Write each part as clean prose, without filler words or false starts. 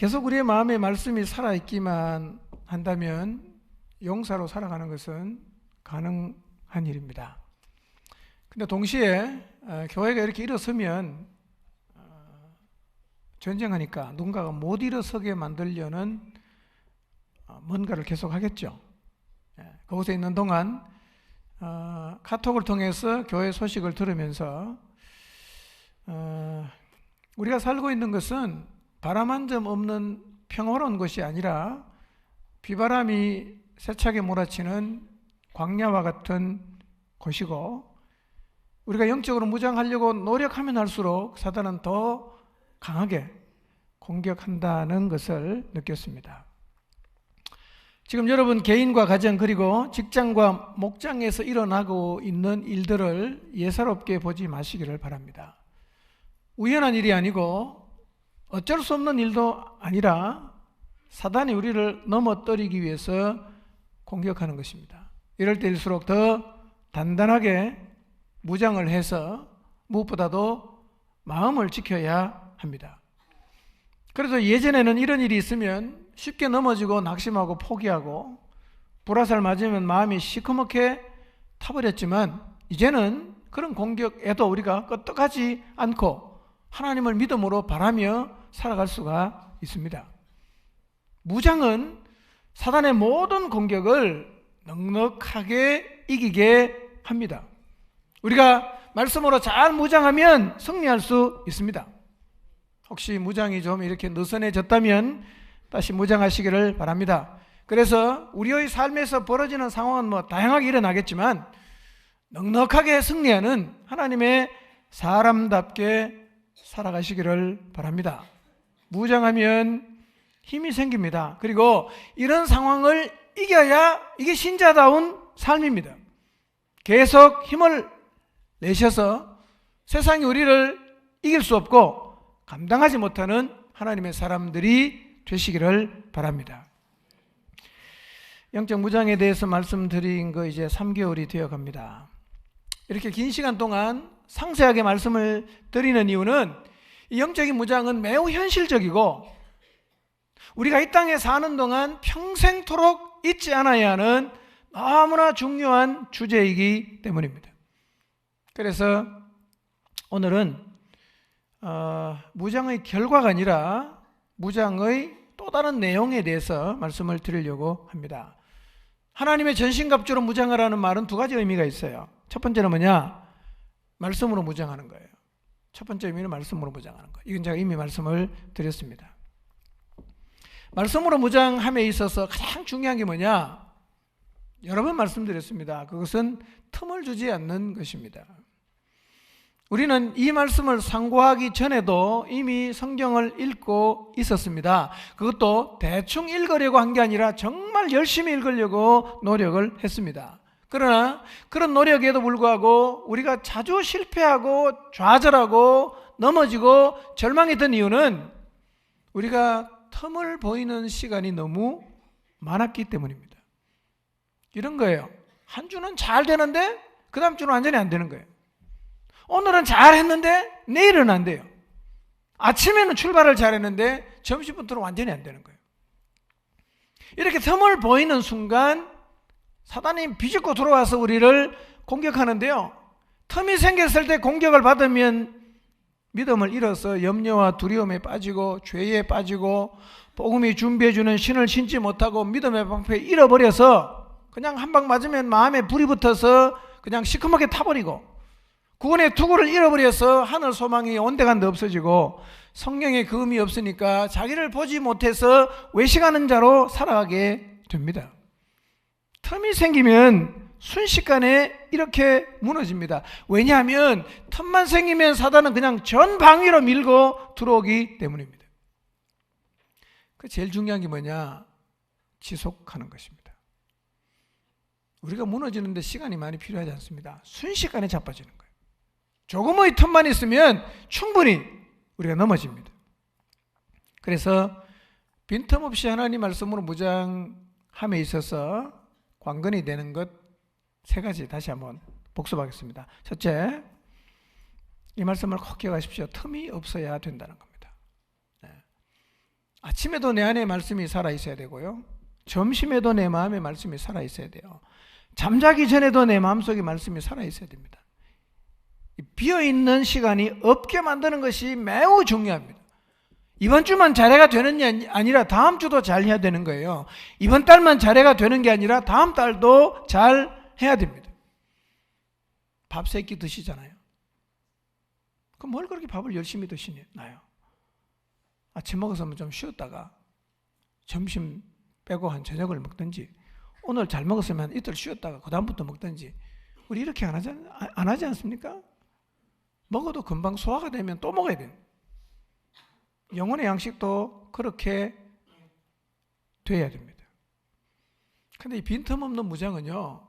계속 우리의 마음에 말씀이 살아있기만 한다면 용사로 살아가는 것은 가능한 일입니다. 근데 동시에 교회가 이렇게 일어서면 전쟁하니까 누군가가 못 일어서게 만들려는 뭔가를 계속 하겠죠. 그곳에 있는 동안 카톡을 통해서 교회 소식을 들으면서 우리가 살고 있는 것은 바람 한 점 없는 평화로운 것이 아니라 비바람이 세차게 몰아치는 광야와 같은 곳이고, 우리가 영적으로 무장하려고 노력하면 할수록 사단은 더 강하게 공격한다는 것을 느꼈습니다. 지금 여러분 개인과 가정 그리고 직장과 목장에서 일어나고 있는 일들을 예사롭게 보지 마시기를 바랍니다. 우연한 일이 아니고 어쩔 수 없는 일도 아니라 사단이 우리를 넘어뜨리기 위해서 공격하는 것입니다. 이럴 때일수록 더 단단하게 무장을 해서 무엇보다도 마음을 지켜야 합니다. 그래도 예전에는 이런 일이 있으면 쉽게 넘어지고 낙심하고 포기하고 불화살 맞으면 마음이 시커멓게 타버렸지만, 이제는 그런 공격에도 우리가 끄떡하지 않고 하나님을 믿음으로 바라며 살아갈 수가 있습니다. 무장은 사단의 모든 공격을 넉넉하게 이기게 합니다. 우리가 말씀으로 잘 무장하면 승리할 수 있습니다. 혹시 무장이 좀 이렇게 느슨해졌다면 다시 무장하시기를 바랍니다. 그래서 우리의 삶에서 벌어지는 상황은 다양하게 일어나겠지만 넉넉하게 승리하는 하나님의 사람답게 살아가시기를 바랍니다. 무장하면 힘이 생깁니다. 그리고 이런 상황을 이겨야 이게 신자다운 삶입니다. 계속 힘을 내셔서 세상이 우리를 이길 수 없고 감당하지 못하는 하나님의 사람들이 되시기를 바랍니다. 영적 무장에 대해서 말씀드린 거 이제 3개월이 되어 갑니다. 이렇게 긴 시간 동안 상세하게 말씀을 드리는 이유는 이 영적인 무장은 매우 현실적이고 우리가 이 땅에 사는 동안 평생토록 잊지 않아야 하는 너무나 중요한 주제이기 때문입니다. 그래서 오늘은 무장의 결과가 아니라 무장의 또 다른 내용에 대해서 말씀을 드리려고 합니다. 하나님의 전신갑주로 무장하라는 말은 두 가지 의미가 있어요. 첫 번째는 뭐냐? 말씀으로 무장하는 거예요. 첫 번째 의미는 말씀으로 무장하는 거예요. 이건 제가 이미 말씀을 드렸습니다. 말씀으로 무장함에 있어서 가장 중요한 게 뭐냐? 여러 번 말씀드렸습니다. 그것은 틈을 주지 않는 것입니다. 우리는 이 말씀을 상고하기 전에도 이미 성경을 읽고 있었습니다. 그것도 대충 읽으려고 한 게 아니라 정말 열심히 읽으려고 노력을 했습니다. 그러나 그런 노력에도 불구하고 우리가 자주 실패하고 좌절하고 넘어지고 절망이 든 이유는 우리가 틈을 보이는 시간이 너무 많았기 때문입니다. 이런 거예요. 한 주는 잘 되는데 그 다음 주는 완전히 안 되는 거예요. 오늘은 잘 했는데 내일은 안 돼요. 아침에는 출발을 잘 했는데 점심부터는 완전히 안 되는 거예요. 이렇게 틈을 보이는 순간 사단이 비집고 들어와서 우리를 공격하는데요, 틈이 생겼을 때 공격을 받으면 믿음을 잃어서 염려와 두려움에 빠지고 죄에 빠지고 복음이 준비해주는 신을 신지 못하고 믿음의 방패에 잃어버려서 그냥 한 방 맞으면 마음에 불이 붙어서 그냥 시커멓게 타버리고 구원의 투구를 잃어버려서 하늘 소망이 온데간데 없어지고 성령의 그 의미 없으니까 자기를 보지 못해서 외식하는 자로 살아가게 됩니다. 틈이 생기면 순식간에 이렇게 무너집니다. 왜냐하면 틈만 생기면 사단은 그냥 전방위로 밀고 들어오기 때문입니다. 그 제일 중요한 게 뭐냐? 지속하는 것입니다. 우리가 무너지는데 시간이 많이 필요하지 않습니다. 순식간에 자빠지는 거예요. 조금의 틈만 있으면 충분히 우리가 넘어집니다. 그래서 빈틈없이 하나님 말씀으로 무장함에 있어서 관건이 되는 것 세 가지 다시 한번 복습하겠습니다. 첫째, 이 말씀을 꼭 기억하십시오. 틈이 없어야 된다는 겁니다. 아침에도 내 안에 말씀이 살아있어야 되고요, 점심에도 내 마음에 말씀이 살아있어야 돼요. 잠자기 전에도 내 마음속에 말씀이 살아있어야 됩니다. 비어있는 시간이 없게 만드는 것이 매우 중요합니다. 이번 주만 잘해가 되는 게 아니라 다음 주도 잘 해야 되는 거예요. 이번 달만 잘해가 되는 게 아니라 다음 달도 잘 해야 됩니다. 밥 3끼 드시잖아요. 그럼 뭘 그렇게 밥을 열심히 드시나요? 아침 먹었으면 좀 쉬었다가 점심 빼고 한 저녁을 먹든지, 오늘 잘 먹었으면 이틀 쉬었다가 그 다음부터 먹든지, 우리 이렇게 안 하지 않습니까? 먹어도 금방 소화가 되면 또 먹어야 돼요. 영혼의 양식도 그렇게 돼야 됩니다. 근데 이 빈틈없는 무장은요,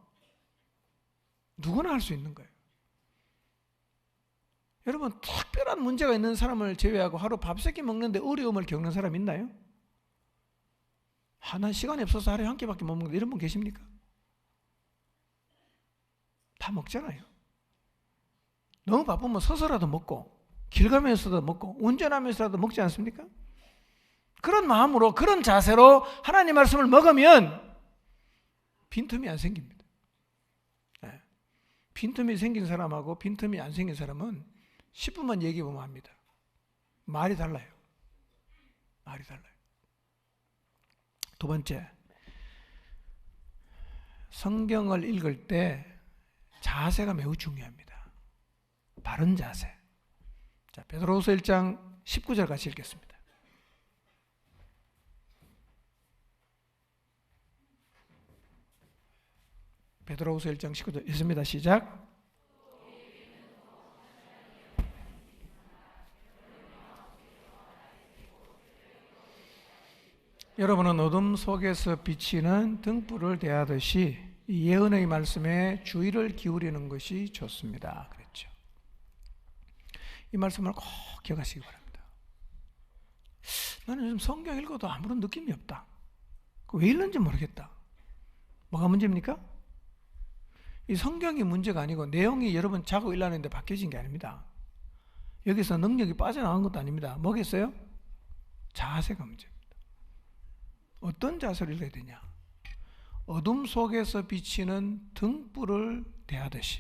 누구나 할 수 있는 거예요. 여러분, 특별한 문제가 있는 사람을 제외하고 하루 밥 3끼 먹는데 어려움을 겪는 사람 있나요? 난 시간이 없어서 하루에 1끼밖에 못 먹는데, 이런 분 계십니까? 다 먹잖아요. 너무 바쁘면 서서라도 먹고, 길 가면서도 먹고, 운전하면서라도 먹지 않습니까? 그런 마음으로, 그런 자세로 하나님 말씀을 먹으면 빈틈이 안 생깁니다. 네. 빈틈이 생긴 사람하고 빈틈이 안 생긴 사람은 10분만 얘기해보면 압니다. 말이 달라요. 말이 달라요. 두 번째, 성경을 읽을 때 자세가 매우 중요합니다. 바른 자세. 자, 베드로후서 1장 19절 같이 읽겠습니다. 베드로후서 1장 19절 읽습니다. 시작. 여러분은 어둠 속에서 비치는 등불을 대하듯이 이 예언의 말씀에 주의를 기울이는 것이 좋습니다. 그랬죠. 이 말씀을 꼭 기억하시기 바랍니다. 나는 요즘 성경 읽어도 아무런 느낌이 없다. 왜 읽는지 모르겠다. 뭐가 문제입니까? 이 성경이 문제가 아니고 내용이 여러분 자고 일어나는데 바뀌어진 게 아닙니다. 여기서 능력이 빠져나간 것도 아닙니다. 뭐겠어요? 자세가 문제입니다. 어떤 자세를 읽어야 되냐? 어둠 속에서 비치는 등불을 대하듯이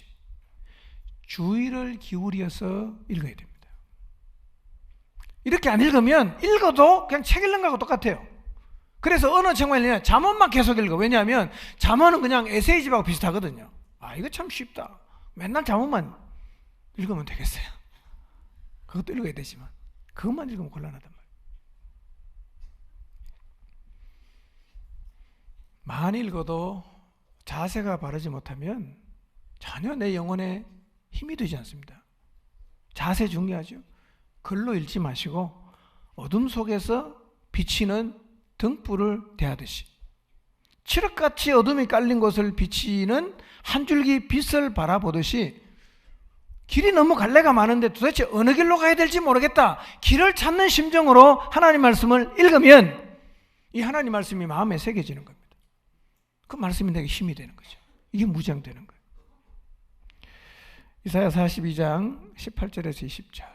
주의를 기울여서 읽어야 됩니다. 이렇게 안 읽으면 읽어도 그냥 책 읽는 거하고 똑같아요. 그래서 어느 책만 잠언만 계속 읽어. 왜냐하면 잠언은 그냥 에세이집하고 비슷하거든요. 이거 참 쉽다. 맨날 잠언만 읽으면 되겠어요. 그것도 읽어야 되지만 그것만 읽으면 곤란하단 말이에요. 많이 읽어도 자세가 바르지 못하면 전혀 내 영혼에 힘이 되지 않습니다. 자세 중요하죠. 글로 읽지 마시고 어둠 속에서 비치는 등불을 대하듯이, 칠흑같이 어둠이 깔린 곳을 비치는 한 줄기 빛을 바라보듯이, 길이 너무 갈래가 많은데 도대체 어느 길로 가야 될지 모르겠다, 길을 찾는 심정으로 하나님 말씀을 읽으면 이 하나님 말씀이 마음에 새겨지는 겁니다. 그 말씀이 내게 힘이 되는 거죠. 이게 무장되는 거예요. 이사야 42장 18절에서 20절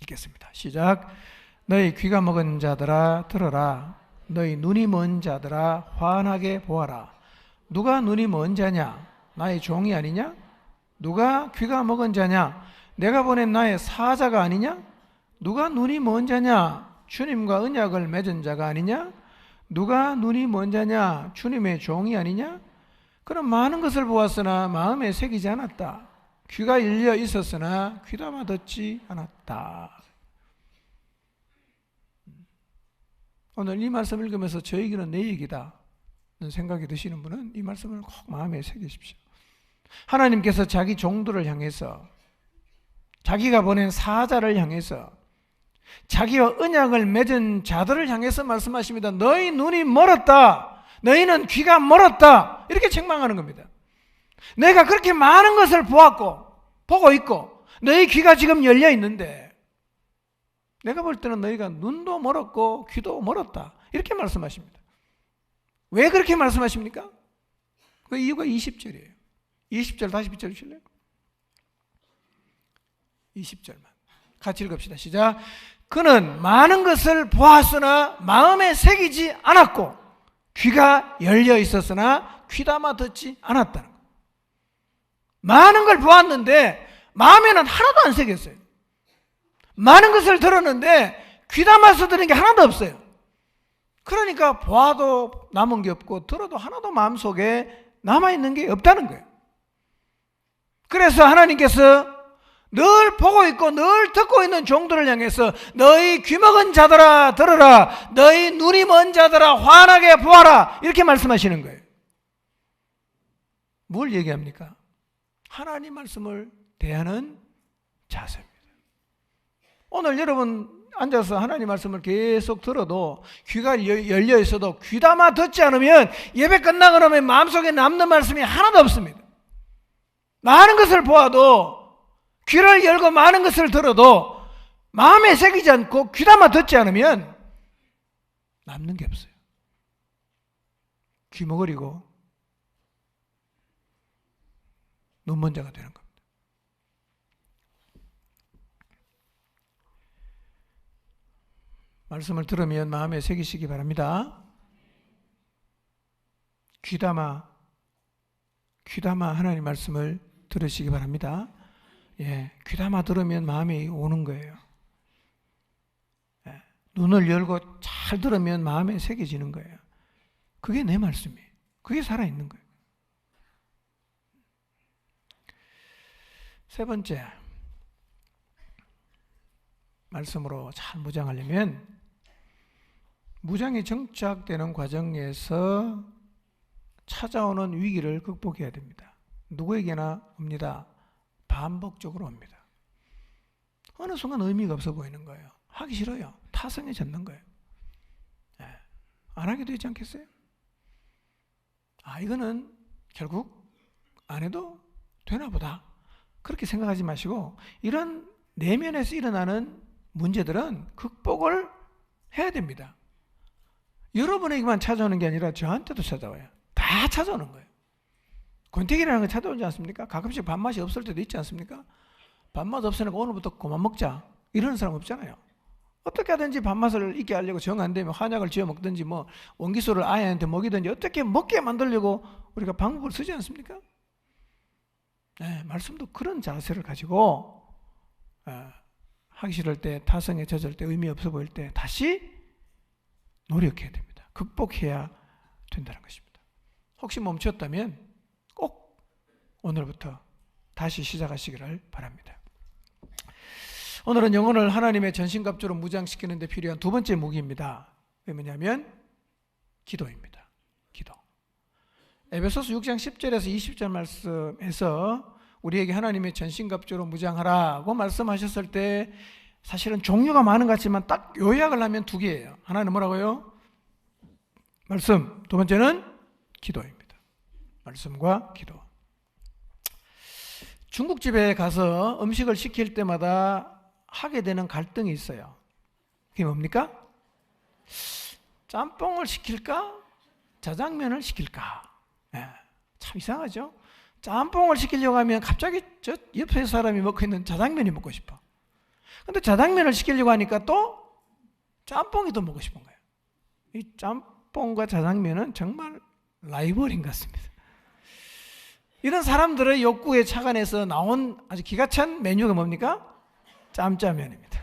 읽겠습니다. 시작. 너희 귀가 먹은 자들아 들어라. 너희 눈이 먼 자들아 환하게 보아라. 누가 눈이 먼 자냐? 나의 종이 아니냐? 누가 귀가 먹은 자냐? 내가 보낸 나의 사자가 아니냐? 누가 눈이 먼 자냐? 주님과 언약을 맺은 자가 아니냐? 누가 눈이 먼 자냐? 주님의 종이 아니냐? 그런 많은 것을 보았으나 마음에 새기지 않았다. 귀가 열려 있었으나 귀담아 듣지 않았다. 오늘 이 말씀 읽으면서 저 얘기는 내 얘기다 생각이 드시는 분은 이 말씀을 꼭 마음에 새기십시오. 하나님께서 자기 종들을 향해서, 자기가 보낸 사자를 향해서, 자기와 언약을 맺은 자들을 향해서 말씀하십니다. 너희 눈이 멀었다. 너희는 귀가 멀었다. 이렇게 책망하는 겁니다. 내가 그렇게 많은 것을 보고 있고 너희 귀가 지금 열려 있는데 내가 볼 때는 너희가 눈도 멀었고 귀도 멀었다. 이렇게 말씀하십니다. 왜 그렇게 말씀하십니까? 그 이유가 20절이에요. 20절 다시 비춰주실래요? 20절만 같이 읽읍시다. 시작. 그는 많은 것을 보았으나 마음에 새기지 않았고 귀가 열려 있었으나 귀담아 듣지 않았다는 거예요. 많은 걸 보았는데 마음에는 하나도 안 새겼어요. 많은 것을 들었는데 귀담아서 들은 게 하나도 없어요. 그러니까 보아도 남은 게 없고 들어도 하나도 마음속에 남아있는 게 없다는 거예요. 그래서 하나님께서 늘 보고 있고 늘 듣고 있는 종들을 향해서 너희 귀먹은 자들아 들으라, 너희 눈이 먼 자들아 환하게 보아라, 이렇게 말씀하시는 거예요. 뭘 얘기합니까? 하나님 말씀을 대하는 자세입니다. 오늘 여러분 앉아서 하나님 말씀을 계속 들어도 귀가 열려 있어도 귀담아 듣지 않으면 예배 끝나고 나면 마음속에 남는 말씀이 하나도 없습니다. 많은 것을 보아도 귀를 열고 많은 것을 들어도 마음에 새기지 않고 귀담아 듣지 않으면 남는 게 없어요. 귀머거리고 눈먼 자가 되는 겁니다. 말씀을 들으면 마음에 새기시기 바랍니다. 귀담아 하나님 말씀을 들으시기 바랍니다. 예, 귀담아 들으면 마음이 오는 거예요. 예, 눈을 열고 잘 들으면 마음에 새겨지는 거예요. 그게 내 말씀이에요. 그게 살아있는 거예요. 세 번째, 말씀으로 잘 무장하려면 무장이 정착되는 과정에서 찾아오는 위기를 극복해야 됩니다. 누구에게나 옵니다. 반복적으로 옵니다. 어느 순간 의미가 없어 보이는 거예요. 하기 싫어요. 타성해졌는 거예요. 네. 안 하게 되지 않겠어요? 이거는 결국 안 해도 되나 보다, 그렇게 생각하지 마시고 이런 내면에서 일어나는 문제들은 극복을 해야 됩니다. 여러분에게만 찾아오는 게 아니라 저한테도 찾아와요. 다 찾아오는 거예요. 권태기라는 거 찾아오지 않습니까? 가끔씩 밥맛이 없을 때도 있지 않습니까? 밥맛 없으니까 오늘부터 그만 먹자, 이러는 사람 없잖아요. 어떻게 하든지 밥맛을 있게 하려고 정 안 되면 한약을 지어 먹든지 뭐 원기술을 아이한테 먹이든지 어떻게 먹게 만들려고 우리가 방법을 쓰지 않습니까? 네, 말씀도 그런 자세를 가지고 하기 싫을 때, 타성에 젖을 때, 의미 없어 보일 때 다시 노력해야 됩니다. 극복해야 된다는 것입니다. 혹시 멈췄다면 꼭 오늘부터 다시 시작하시기를 바랍니다. 오늘은 영혼을 하나님의 전신갑주로 무장시키는 데 필요한 두 번째 무기입니다. 그게 뭐냐면 기도입니다. 기도. 에베소서 6장 10절에서 20절 말씀에서 우리에게 하나님의 전신갑주로 무장하라고 말씀하셨을 때 사실은 종류가 많은 것 같지만 딱 요약을 하면 두 개예요. 하나는 뭐라고요? 말씀. 두 번째는 기도입니다. 말씀과 기도. 중국집에 가서 음식을 시킬 때마다 하게 되는 갈등이 있어요. 그게 뭡니까? 짬뽕을 시킬까? 자장면을 시킬까? 네, 참 이상하죠? 짬뽕을 시키려고 하면 갑자기 저 옆에 사람이 먹고 있는 자장면이 먹고 싶어. 근데 자장면을 시키려고 하니까 또 짬뽕이 더 먹고 싶은 거예요. 이 짬뽕과 자장면은 정말 라이벌인 것 같습니다. 이런 사람들의 욕구에 착안해서 나온 아주 기가 찬 메뉴가 뭡니까? 짬짜면입니다.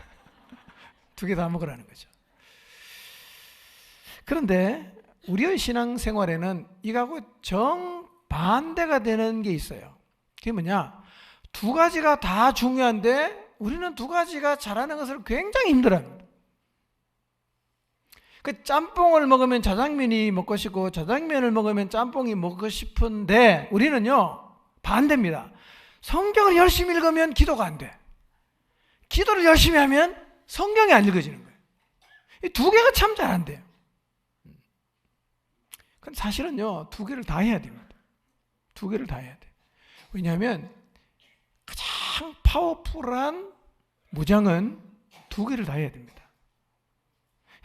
두 개 다 먹으라는 거죠. 그런데 우리의 신앙생활에는 이거하고 정반대가 되는 게 있어요. 그게 뭐냐? 두 가지가 다 중요한데 우리는 두 가지가 잘하는 것을 굉장히 힘들어합니다. 그 짬뽕을 먹으면 자장면이 먹고 싶고 자장면을 먹으면 짬뽕이 먹고 싶은데 우리는요 반대입니다. 성경을 열심히 읽으면 기도가 안 돼. 기도를 열심히 하면 성경이 안 읽어지는 거예요. 이 두 개가 참 잘 안 돼요. 근데 사실은요 두 개를 다 해야 됩니다. 두 개를 다 해야 돼. 왜냐하면 가장 파워풀한 무장은 두 개를 다 해야 됩니다.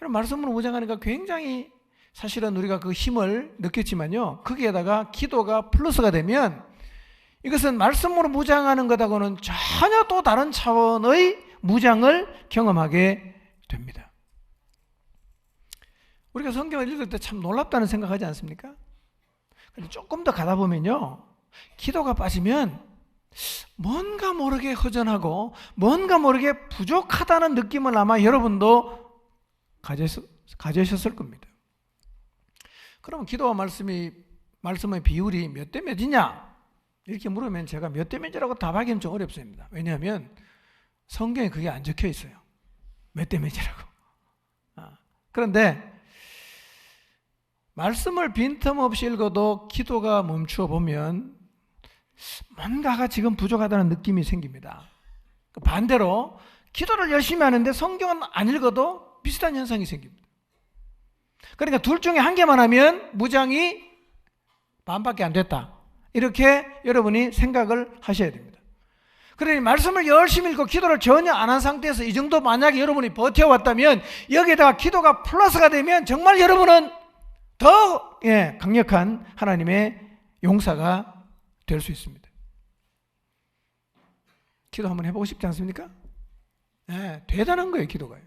여러분 말씀으로 무장하니까 굉장히 사실은 우리가 그 힘을 느꼈지만요 거기에다가 기도가 플러스가 되면 이것은 말씀으로 무장하는 것하고는 전혀 또 다른 차원의 무장을 경험하게 됩니다. 우리가 성경을 읽을 때 참 놀랍다는 생각하지 않습니까? 근데 조금 더 가다 보면요, 기도가 빠지면 뭔가 모르게 허전하고 뭔가 모르게 부족하다는 느낌을 아마 여러분도 가지셨을 겁니다. 그러면 기도와 말씀의 비율이 몇 대 몇이냐? 이렇게 물으면 제가 몇 대 몇이라고 답하기는 좀 어렵습니다. 왜냐하면 성경에 그게 안 적혀 있어요. 몇 대 몇이라고. 그런데 말씀을 빈틈없이 읽어도 기도가 멈추어 보면 뭔가가 지금 부족하다는 느낌이 생깁니다. 반대로 기도를 열심히 하는데 성경은 안 읽어도 비슷한 현상이 생깁니다. 그러니까 둘 중에 한 개만 하면 무장이 반밖에 안 됐다, 이렇게 여러분이 생각을 하셔야 됩니다. 그러니 말씀을 열심히 읽고 기도를 전혀 안 한 상태에서 이 정도 만약에 여러분이 버텨왔다면, 여기에다가 기도가 플러스가 되면 정말 여러분은 더 강력한 하나님의 용사가 될 수 있습니다. 기도 한번 해보고 싶지 않습니까? 대단한 거예요, 기도가요.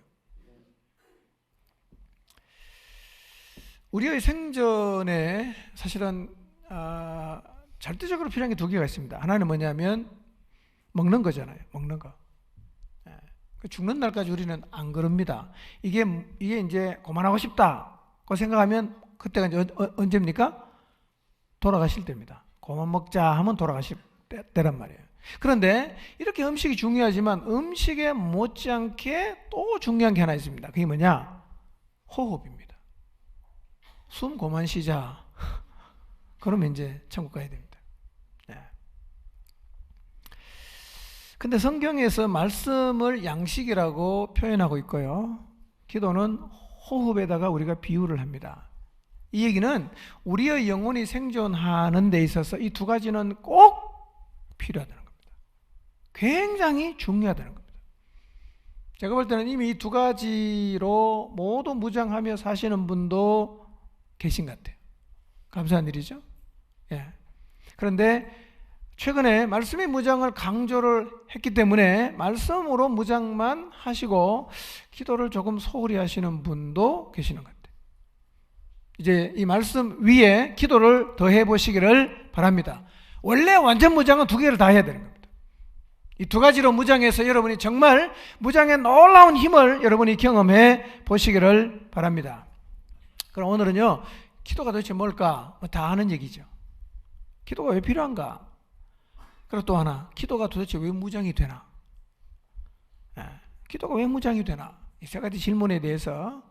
우리의 생존에 사실은 절대적으로 필요한 게 두 개가 있습니다. 하나는 뭐냐면 먹는 거잖아요. 먹는 거. 죽는 날까지 우리는 안 그럽니다. 이게 이제 그만하고 싶다고 생각하면 그때가 이제 언제입니까? 돌아가실 때입니다. 그만 먹자 하면 돌아가실 때란 말이에요. 그런데 이렇게 음식이 중요하지만 음식에 못지않게 또 중요한 게 하나 있습니다. 그게 뭐냐? 호흡입니다. 숨 그만 쉬자. 그러면 이제 천국 가야 됩니다. 근데 성경에서 말씀을 양식이라고 표현하고 있고요, 기도는 호흡에다가 우리가 비유를 합니다. 이 얘기는 우리의 영혼이 생존하는 데 있어서 이 두 가지는 꼭 필요하다는 겁니다. 굉장히 중요하다는 겁니다. 제가 볼 때는 이미 이 두 가지로 모두 무장하며 사시는 분도 계신 것 같아요. 감사한 일이죠. 그런데 최근에 말씀의 무장을 강조를 했기 때문에 말씀으로 무장만 하시고 기도를 조금 소홀히 하시는 분도 계시는 것 같아요. 이제 이 말씀 위에 기도를 더해 보시기를 바랍니다. 원래 완전 무장은 두 개를 다 해야 되는 겁니다. 이 두 가지로 무장해서 여러분이 정말 무장의 놀라운 힘을 여러분이 경험해 보시기를 바랍니다. 그럼 오늘은요, 기도가 도대체 뭘까? 다 아는 얘기죠. 기도가 왜 필요한가? 그리고 또 하나, 기도가 도대체 왜 무장이 되나? 기도가 왜 무장이 되나? 이 세 가지 질문에 대해서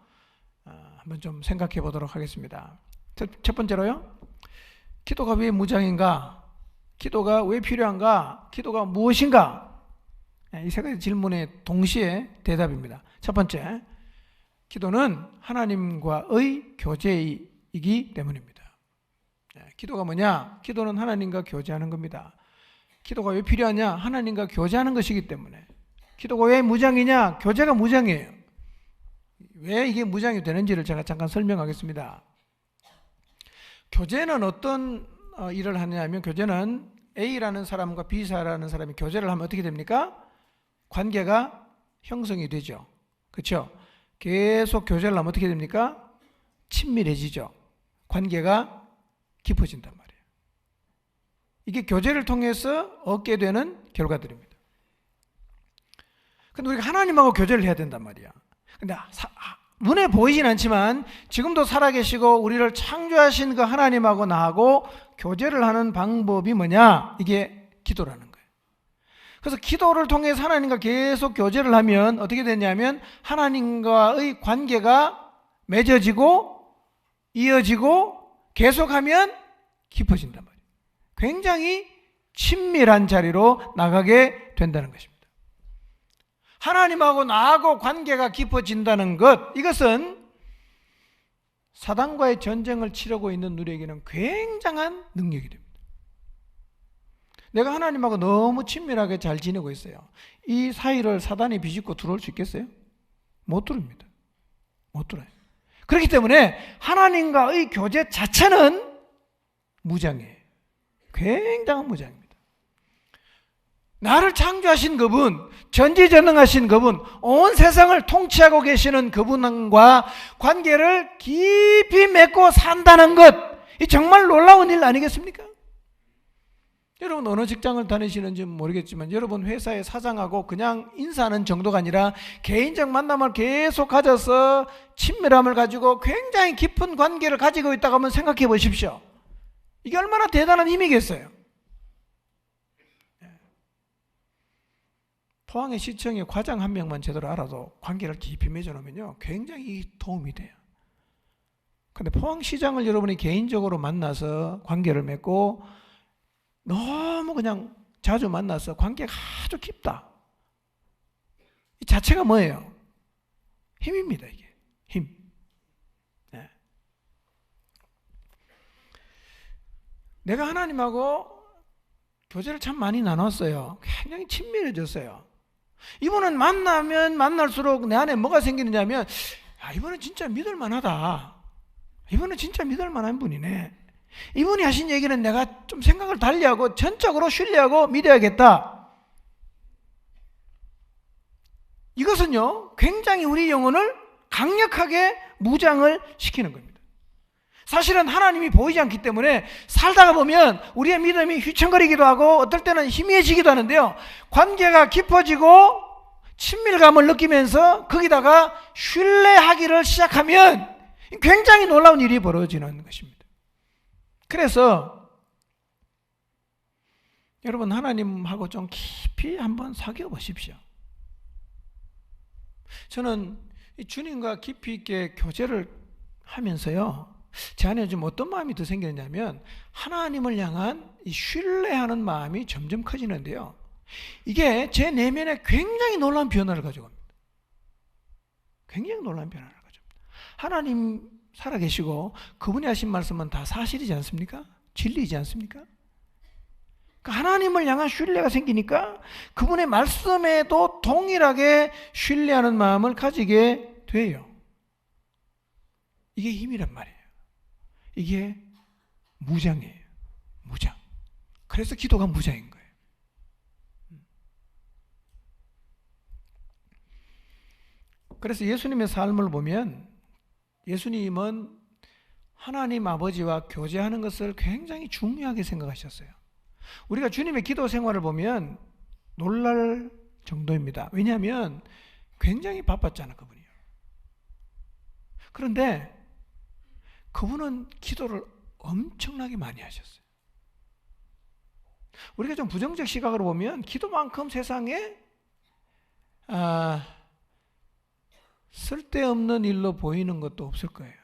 한번 좀 생각해 보도록 하겠습니다. 첫 번째로요, 기도가 왜 무장인가? 기도가 왜 필요한가? 기도가 무엇인가? 이 세 가지 질문에 동시에 대답입니다. 첫 번째, 기도는 하나님과의 교제이기 때문입니다. 기도가 뭐냐? 기도는 하나님과 교제하는 겁니다. 기도가 왜 필요하냐? 하나님과 교제하는 것이기 때문에. 기도가 왜 무장이냐? 교제가 무장이에요. 왜 이게 무장이 되는지를 제가 잠깐 설명하겠습니다. 교제는 어떤 일을 하냐면, 교제는 A라는 사람과 B라는 사람이 교제를 하면 어떻게 됩니까? 관계가 형성이 되죠. 그렇죠? 계속 교제를 하면 어떻게 됩니까? 친밀해지죠. 관계가 깊어진단 말이에요. 이게 교제를 통해서 얻게 되는 결과들입니다. 근데 우리가 하나님하고 교제를 해야 된단 말이야. 근데 눈에 보이진 않지만 지금도 살아계시고 우리를 창조하신 그 하나님하고 나하고 교제를 하는 방법이 뭐냐? 이게 기도라는 거예요. 그래서 기도를 통해서 하나님과 계속 교제를 하면 어떻게 되냐면 하나님과의 관계가 맺어지고 이어지고 계속하면 깊어진단 말이에요. 굉장히 친밀한 자리로 나가게 된다는 것입니다. 하나님하고 나하고 관계가 깊어진다는 것, 이것은 사단과의 전쟁을 치르고 있는 우리에게는 굉장한 능력이 됩니다. 내가 하나님하고 너무 친밀하게 잘 지내고 있어요. 이 사이를 사단이 비집고 들어올 수 있겠어요? 못 들어옵니다. 못 들어요. 그렇기 때문에 하나님과의 교제 자체는 무장이에요. 굉장한 무장입니다. 나를 창조하신 그분, 전지전능하신 그분, 온 세상을 통치하고 계시는 그분과 관계를 깊이 맺고 산다는 것, 이 정말 놀라운 일 아니겠습니까? 여러분 어느 직장을 다니시는지 모르겠지만 여러분 회사의 사장하고 그냥 인사하는 정도가 아니라 개인적 만남을 계속 가져서 친밀함을 가지고 굉장히 깊은 관계를 가지고 있다고 한번 생각해 보십시오. 이게 얼마나 대단한 힘이겠어요. 포항의 시청에 과장 한 명만 제대로 알아도 관계를 깊이 맺어놓으면요 굉장히 도움이 돼요. 근데 포항시장을 여러분이 개인적으로 만나서 관계를 맺고 너무 그냥 자주 만나서 관계가 아주 깊다. 이 자체가 뭐예요? 힘입니다. 이게 힘. 네. 내가 하나님하고 교제를 참 많이 나눴어요. 굉장히 친밀해졌어요. 이분은 만나면 만날수록 내 안에 뭐가 생기느냐면 이분은 진짜 믿을 만하다. 이분은 진짜 믿을 만한 분이네. 이분이 하신 얘기는 내가 좀 생각을 달리하고 전적으로 신뢰하고 믿어야겠다. 이것은요 굉장히 우리 영혼을 강력하게 무장을 시키는 겁니다. 사실은 하나님이 보이지 않기 때문에 살다가 보면 우리의 믿음이 휘청거리기도 하고 어떨 때는 희미해지기도 하는데요, 관계가 깊어지고 친밀감을 느끼면서 거기다가 신뢰하기를 시작하면 굉장히 놀라운 일이 벌어지는 것입니다. 그래서 여러분 하나님하고 좀 깊이 한번 사귀어 보십시오. 저는 이 주님과 깊이 있게 교제를 하면서요 제 안에 좀 어떤 마음이 더 생기느냐면 하나님을 향한 이 신뢰하는 마음이 점점 커지는데요, 이게 제 내면에 굉장히 놀라운 변화를 가져옵니다. 굉장히 놀라운 변화를 가져옵니다. 하나님 살아계시고 그분이 하신 말씀은 다 사실이지 않습니까? 진리이지 않습니까? 그러니까 하나님을 향한 신뢰가 생기니까 그분의 말씀에도 동일하게 신뢰하는 마음을 가지게 돼요. 이게 힘이란 말이에요. 이게 무장이에요. 무장. 그래서 기도가 무장인 거예요. 그래서 예수님의 삶을 보면 예수님은 하나님 아버지와 교제하는 것을 굉장히 중요하게 생각하셨어요. 우리가 주님의 기도 생활을 보면 놀랄 정도입니다. 왜냐하면 굉장히 바빴잖아요, 그분이요. 그런데 그분은 기도를 엄청나게 많이 하셨어요. 우리가 좀 부정적 시각으로 보면 기도만큼 세상에 쓸데없는 일로 보이는 것도 없을 거예요.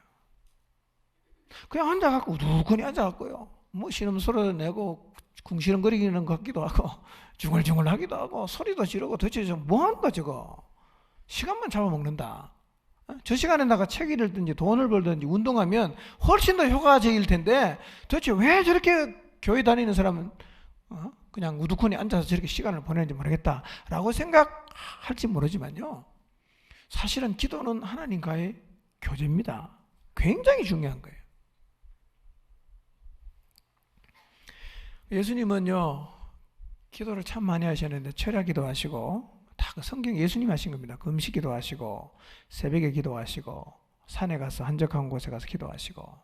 그냥 앉아갖고 우두커니 앉아갖고요 뭐 신음소리 내고 궁시렁거리는 것 같기도 하고 중얼중얼 하기도 하고 소리도 지르고 도대체 뭐 하는 거야 저거. 시간만 잡아먹는다. 저 시간에 나가 책 읽든지 돈을 벌든지 운동하면 훨씬 더 효과적일 텐데 도대체 왜 저렇게 교회 다니는 사람은 그냥 우두커니 앉아서 저렇게 시간을 보내는지 모르겠다 라고 생각할지 모르지만요, 사실은 기도는 하나님과의 교제입니다. 굉장히 중요한 거예요. 예수님은요 기도를 참 많이 하셨는데 철야기도 하시고 다 그 성경 예수님 하신 겁니다. 금식기도 하시고 새벽에 기도하시고 산에 가서 한적한 곳에 가서 기도하시고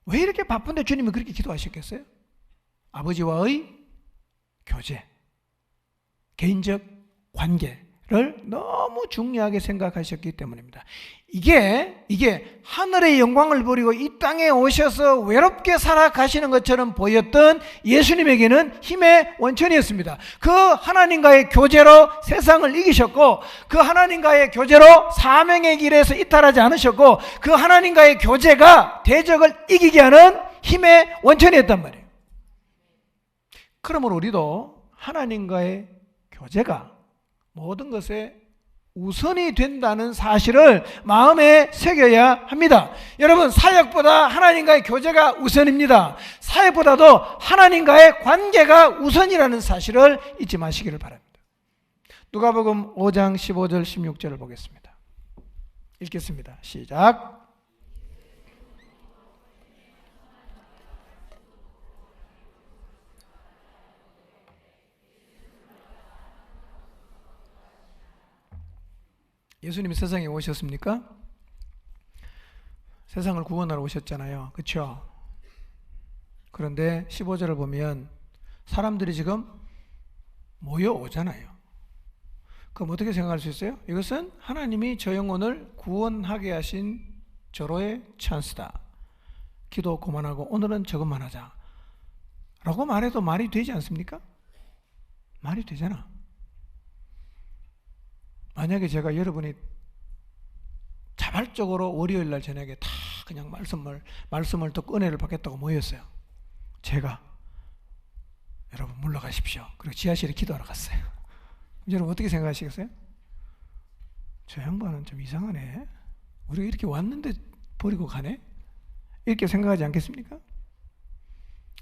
왜 이렇게 바쁜데 주님이 그렇게 기도하셨겠어요? 아버지와의 교제, 개인적 관계를 너무 중요하게 생각하셨기 때문입니다. 이게 하늘의 영광을 버리고 이 땅에 오셔서 외롭게 살아가시는 것처럼 보였던 예수님에게는 힘의 원천이었습니다. 그 하나님과의 교제로 세상을 이기셨고 그 하나님과의 교제로 사명의 길에서 이탈하지 않으셨고 그 하나님과의 교제가 대적을 이기게 하는 힘의 원천이었단 말이에요. 그러므로 우리도 하나님과의 교제가 모든 것에 우선이 된다는 사실을 마음에 새겨야 합니다. 여러분, 사역보다 하나님과의 교제가 우선입니다. 사역보다도 하나님과의 관계가 우선이라는 사실을 잊지 마시기를 바랍니다. 누가복음 5장 15절 16절을 보겠습니다. 읽겠습니다. 시작. 예수님이 세상에 오셨습니까? 세상을 구원하러 오셨잖아요. 그렇죠? 그런데 15절을 보면 사람들이 지금 모여오잖아요. 그럼 어떻게 생각할 수 있어요? 이것은 하나님이 저 영혼을 구원하게 하신 절호의 찬스다. 기도 그만하고 오늘은 저것만 하자 라고 말해도 말이 되지 않습니까? 말이 되잖아. 만약에 제가 여러분이 자발적으로 월요일 날 저녁에 다 그냥 말씀을 듣고 은혜를 받겠다고 모였어요. 제가 여러분 물러가십시오. 그리고 지하실에 기도하러 갔어요. 여러분 어떻게 생각하시겠어요? 저 양반은 좀 이상하네. 우리가 이렇게 왔는데 버리고 가네? 이렇게 생각하지 않겠습니까?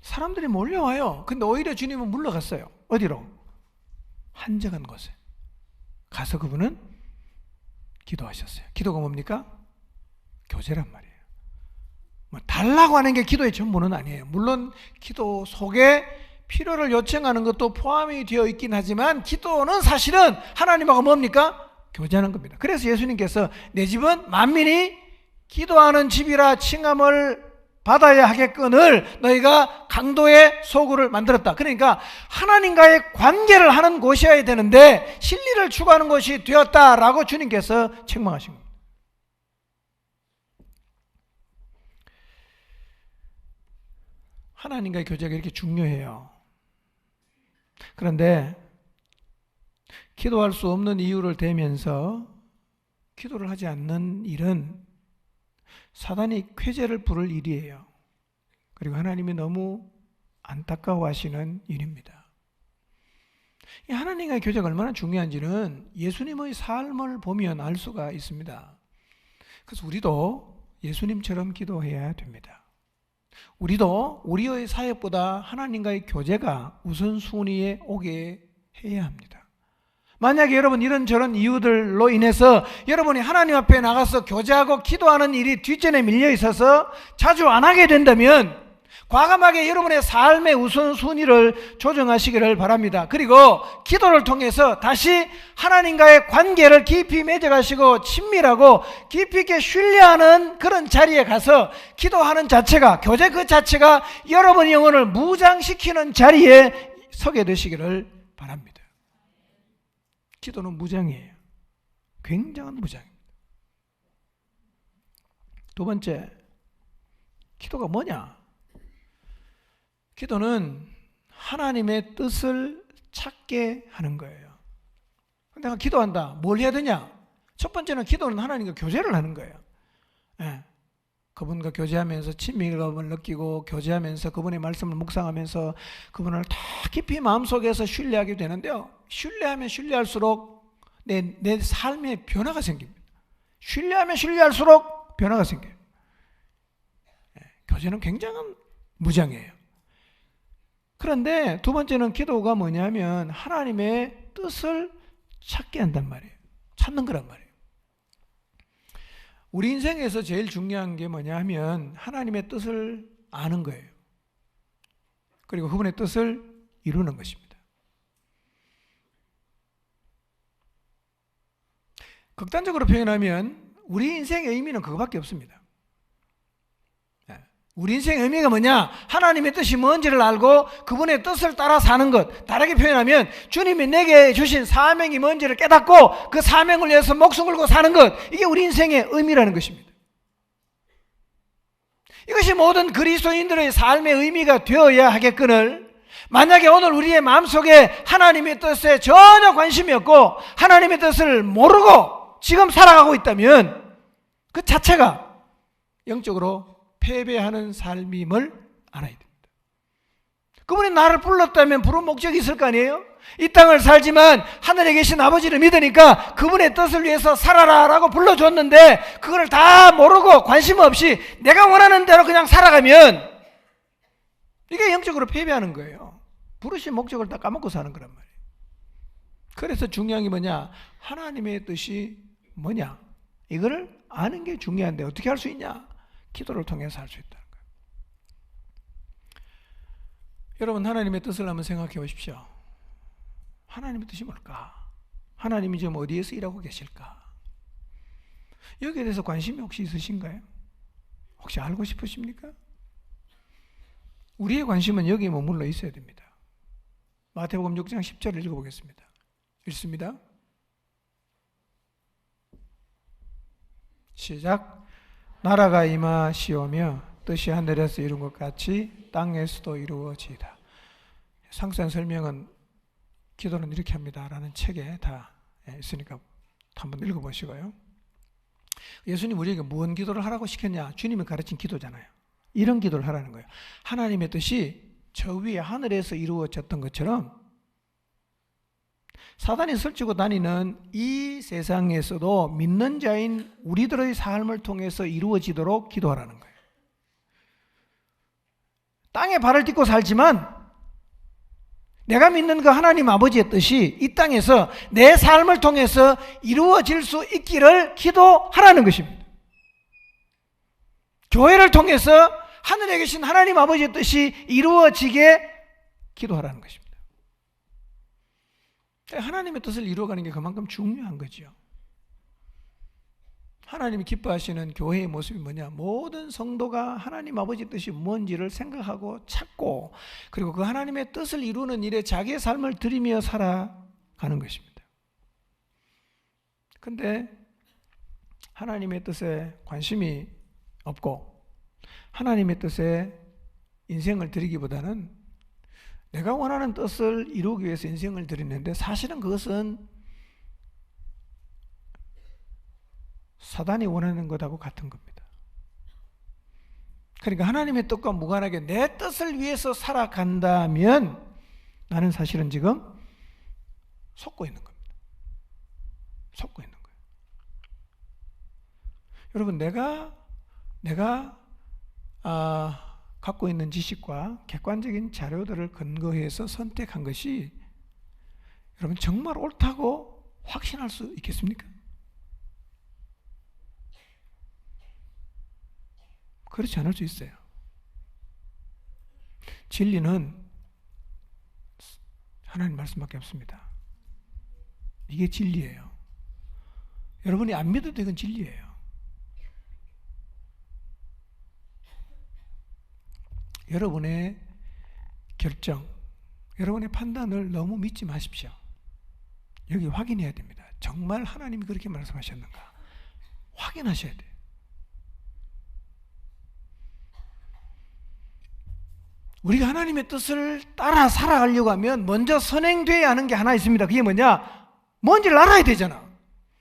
사람들이 몰려와요. 근데 오히려 주님은 물러갔어요. 어디로? 한적한 곳에 가서 그분은 기도하셨어요. 기도가 뭡니까? 교제란 말이에요. 뭐 달라고 하는 게 기도의 전부는 아니에요. 물론 기도 속에 필요를 요청하는 것도 포함이 되어 있긴 하지만 기도는 사실은 하나님하고 뭡니까? 교제하는 겁니다. 그래서 예수님께서 내 집은 만민이 기도하는 집이라 칭함을 받아야 하겠거늘 너희가 강도의 소굴을 만들었다. 그러니까 하나님과의 관계를 하는 곳이어야 되는데 실리를 추구하는 곳이 되었다라고 주님께서 책망하신 겁니다. 하나님과의 교제가 이렇게 중요해요. 그런데 기도할 수 없는 이유를 대면서 기도를 하지 않는 일은 사단이 쾌재를 부를 일이에요. 그리고 하나님이 너무 안타까워하시는 일입니다. 이 하나님과의 교제가 얼마나 중요한지는 예수님의 삶을 보면 알 수가 있습니다. 그래서 우리도 예수님처럼 기도해야 됩니다. 우리도 우리의 사역보다 하나님과의 교제가 우선순위에 오게 해야 합니다. 만약에 여러분 이런저런 이유들로 인해서 여러분이 하나님 앞에 나가서 교제하고 기도하는 일이 뒷전에 밀려 있어서 자주 안 하게 된다면 과감하게 여러분의 삶의 우선순위를 조정하시기를 바랍니다. 그리고 기도를 통해서 다시 하나님과의 관계를 깊이 맺어가시고 친밀하고 깊이 있게 신뢰하는 그런 자리에 가서 기도하는 자체가, 교제 그 자체가 여러분의 영혼을 무장시키는 자리에 서게 되시기를 바랍니다. 기도는 무장이에요. 굉장한 무장입니다. 두 번째, 기도가 뭐냐? 기도는 하나님의 뜻을 찾게 하는 거예요. 내가 기도한다. 뭘 해야 되냐? 첫 번째는 기도는 하나님과 교제를 하는 거예요. 예. 그분과 교제하면서 친밀감을 느끼고 교제하면서 그분의 말씀을 묵상하면서 그분을 다 깊이 마음속에서 신뢰하게 되는데요. 신뢰하면 신뢰할수록 내 삶에 변화가 생깁니다. 신뢰하면 신뢰할수록 변화가 생겨요. 예. 교제는 굉장한 무장이에요. 그런데 두 번째는 기도가 뭐냐면 하나님의 뜻을 찾게 한단 말이에요. 찾는 거란 말이에요. 우리 인생에서 제일 중요한 게 뭐냐 하면 하나님의 뜻을 아는 거예요. 그리고 그분의 뜻을 이루는 것입니다. 극단적으로 표현하면 우리 인생의 의미는 그거밖에 없습니다. 우리 인생의 의미가 뭐냐? 하나님의 뜻이 뭔지를 알고 그분의 뜻을 따라 사는 것. 다르게 표현하면 주님이 내게 주신 사명이 뭔지를 깨닫고 그 사명을 위해서 목숨 걸고 사는 것. 이게 우리 인생의 의미라는 것입니다. 이것이 모든 그리스도인들의 삶의 의미가 되어야 하겠거늘 만약에 오늘 우리의 마음속에 하나님의 뜻에 전혀 관심이 없고 하나님의 뜻을 모르고 지금 살아가고 있다면 그 자체가 영적으로 패배하는 삶임을 알아야 됩니다. 그분이 나를 불렀다면 부른 목적이 있을 거 아니에요? 이 땅을 살지만 하늘에 계신 아버지를 믿으니까 그분의 뜻을 위해서 살아라라고 불러줬는데 그걸 다 모르고 관심 없이 내가 원하는 대로 그냥 살아가면 이게 영적으로 패배하는 거예요. 부르신 목적을 다 까먹고 사는 거란 말이에요. 그래서 중요한 게 뭐냐? 하나님의 뜻이 뭐냐? 이거를 아는 게 중요한데 어떻게 할 수 있냐? 기도를 통해서 할 수 있다는 거예요. 여러분 하나님의 뜻을 한번 생각해 보십시오. 하나님의 뜻이 뭘까? 하나님이 지금 어디에서 일하고 계실까? 여기에 대해서 관심이 혹시 있으신가요? 혹시 알고 싶으십니까? 우리의 관심은 여기에 머물러 있어야 됩니다. 마태복음 6장 10절을 읽어보겠습니다. 읽습니다. 시작. 나라가 임하시오며 뜻이 하늘에서 이룬 것 같이 땅에서도 이루어지이다. 상세한 설명은 기도는 이렇게 합니다 라는 책에 다 있으니까 한번 읽어보시고요. 예수님 우리에게 무슨 기도를 하라고 시켰냐? 주님이 가르친 기도잖아요. 이런 기도를 하라는 거예요. 하나님의 뜻이 저 위에 하늘에서 이루어졌던 것처럼 사단이 설치고 다니는 이 세상에서도 믿는 자인 우리들의 삶을 통해서 이루어지도록 기도하라는 거예요. 땅에 발을 딛고 살지만 내가 믿는 그 하나님 아버지의 뜻이 이 땅에서 내 삶을 통해서 이루어질 수 있기를 기도하라는 것입니다. 교회를 통해서 하늘에 계신 하나님 아버지의 뜻이 이루어지게 기도하라는 것입니다. 하나님의 뜻을 이루어가는 게 그만큼 중요한 거죠. 하나님이 기뻐하시는 교회의 모습이 뭐냐? 모든 성도가 하나님 아버지 뜻이 뭔지를 생각하고 찾고 그리고 그 하나님의 뜻을 이루는 일에 자기의 삶을 들이며 살아가는 것입니다. 그런데 하나님의 뜻에 관심이 없고 하나님의 뜻에 인생을 드리기보다는 내가 원하는 뜻을 이루기 위해서 인생을 드리는데 사실은 그것은 사단이 원하는 것하고 같은 겁니다. 그러니까 하나님의 뜻과 무관하게 내 뜻을 위해서 살아간다면 나는 사실은 지금 속고 있는 겁니다. 속고 있는 거예요. 여러분 내가 갖고 있는 지식과 객관적인 자료들을 근거해서 선택한 것이 여러분 정말 옳다고 확신할 수 있겠습니까? 그렇지 않을 수 있어요. 진리는 하나님 말씀밖에 없습니다. 이게 진리예요. 여러분이 안 믿어도 이건 진리예요. 여러분의 결정, 여러분의 판단을 너무 믿지 마십시오. 여기 확인해야 됩니다. 정말 하나님이 그렇게 말씀하셨는가? 확인하셔야 돼요. 우리가 하나님의 뜻을 따라 살아가려고 하면 먼저 선행돼야 하는 게 하나 있습니다. 그게 뭐냐? 뭔지를 알아야 되잖아.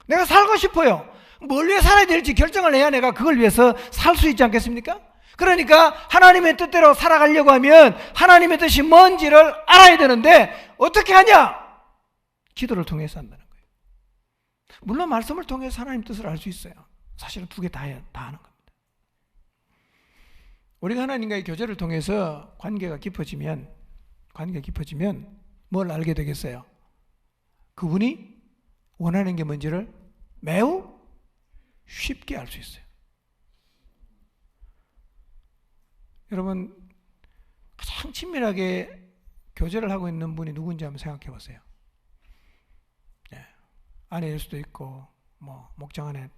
내가 살고 싶어요. 뭘 위해 살아야 될지 결정을 해야 내가 그걸 위해서 살 수 있지 않겠습니까? 그러니까 하나님의 뜻대로 살아가려고 하면 하나님의 뜻이 뭔지를 알아야 되는데 어떻게 하냐? 기도를 통해서 한다는 거예요. 물론 말씀을 통해서 하나님 뜻을 알 수 있어요. 사실은 두 개 다 하는 겁니다. 우리가 하나님과의 교제를 통해서 관계가 깊어지면 뭘 알게 되겠어요? 그분이 원하는 게 뭔지를 매우 쉽게 알 수 있어요. 여러분 가장 친밀하게 교제를 하고 있는 분이 누군지 한번 생각해 보세요. 아내일 수도 있고 목장 아내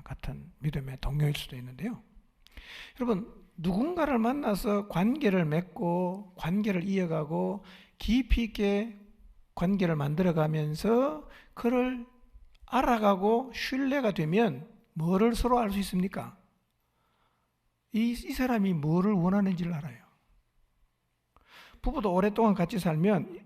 같은 믿음의 동료일 수도 있는데요. 여러분 누군가를 만나서 관계를 맺고 관계를 이어가고 깊이 있게 관계를 만들어가면서 그를 알아가고 신뢰가 되면 뭐를 서로 알 수 있습니까? 이 사람이 뭐를 원하는지를 알아요. 부부도 오랫동안 같이 살면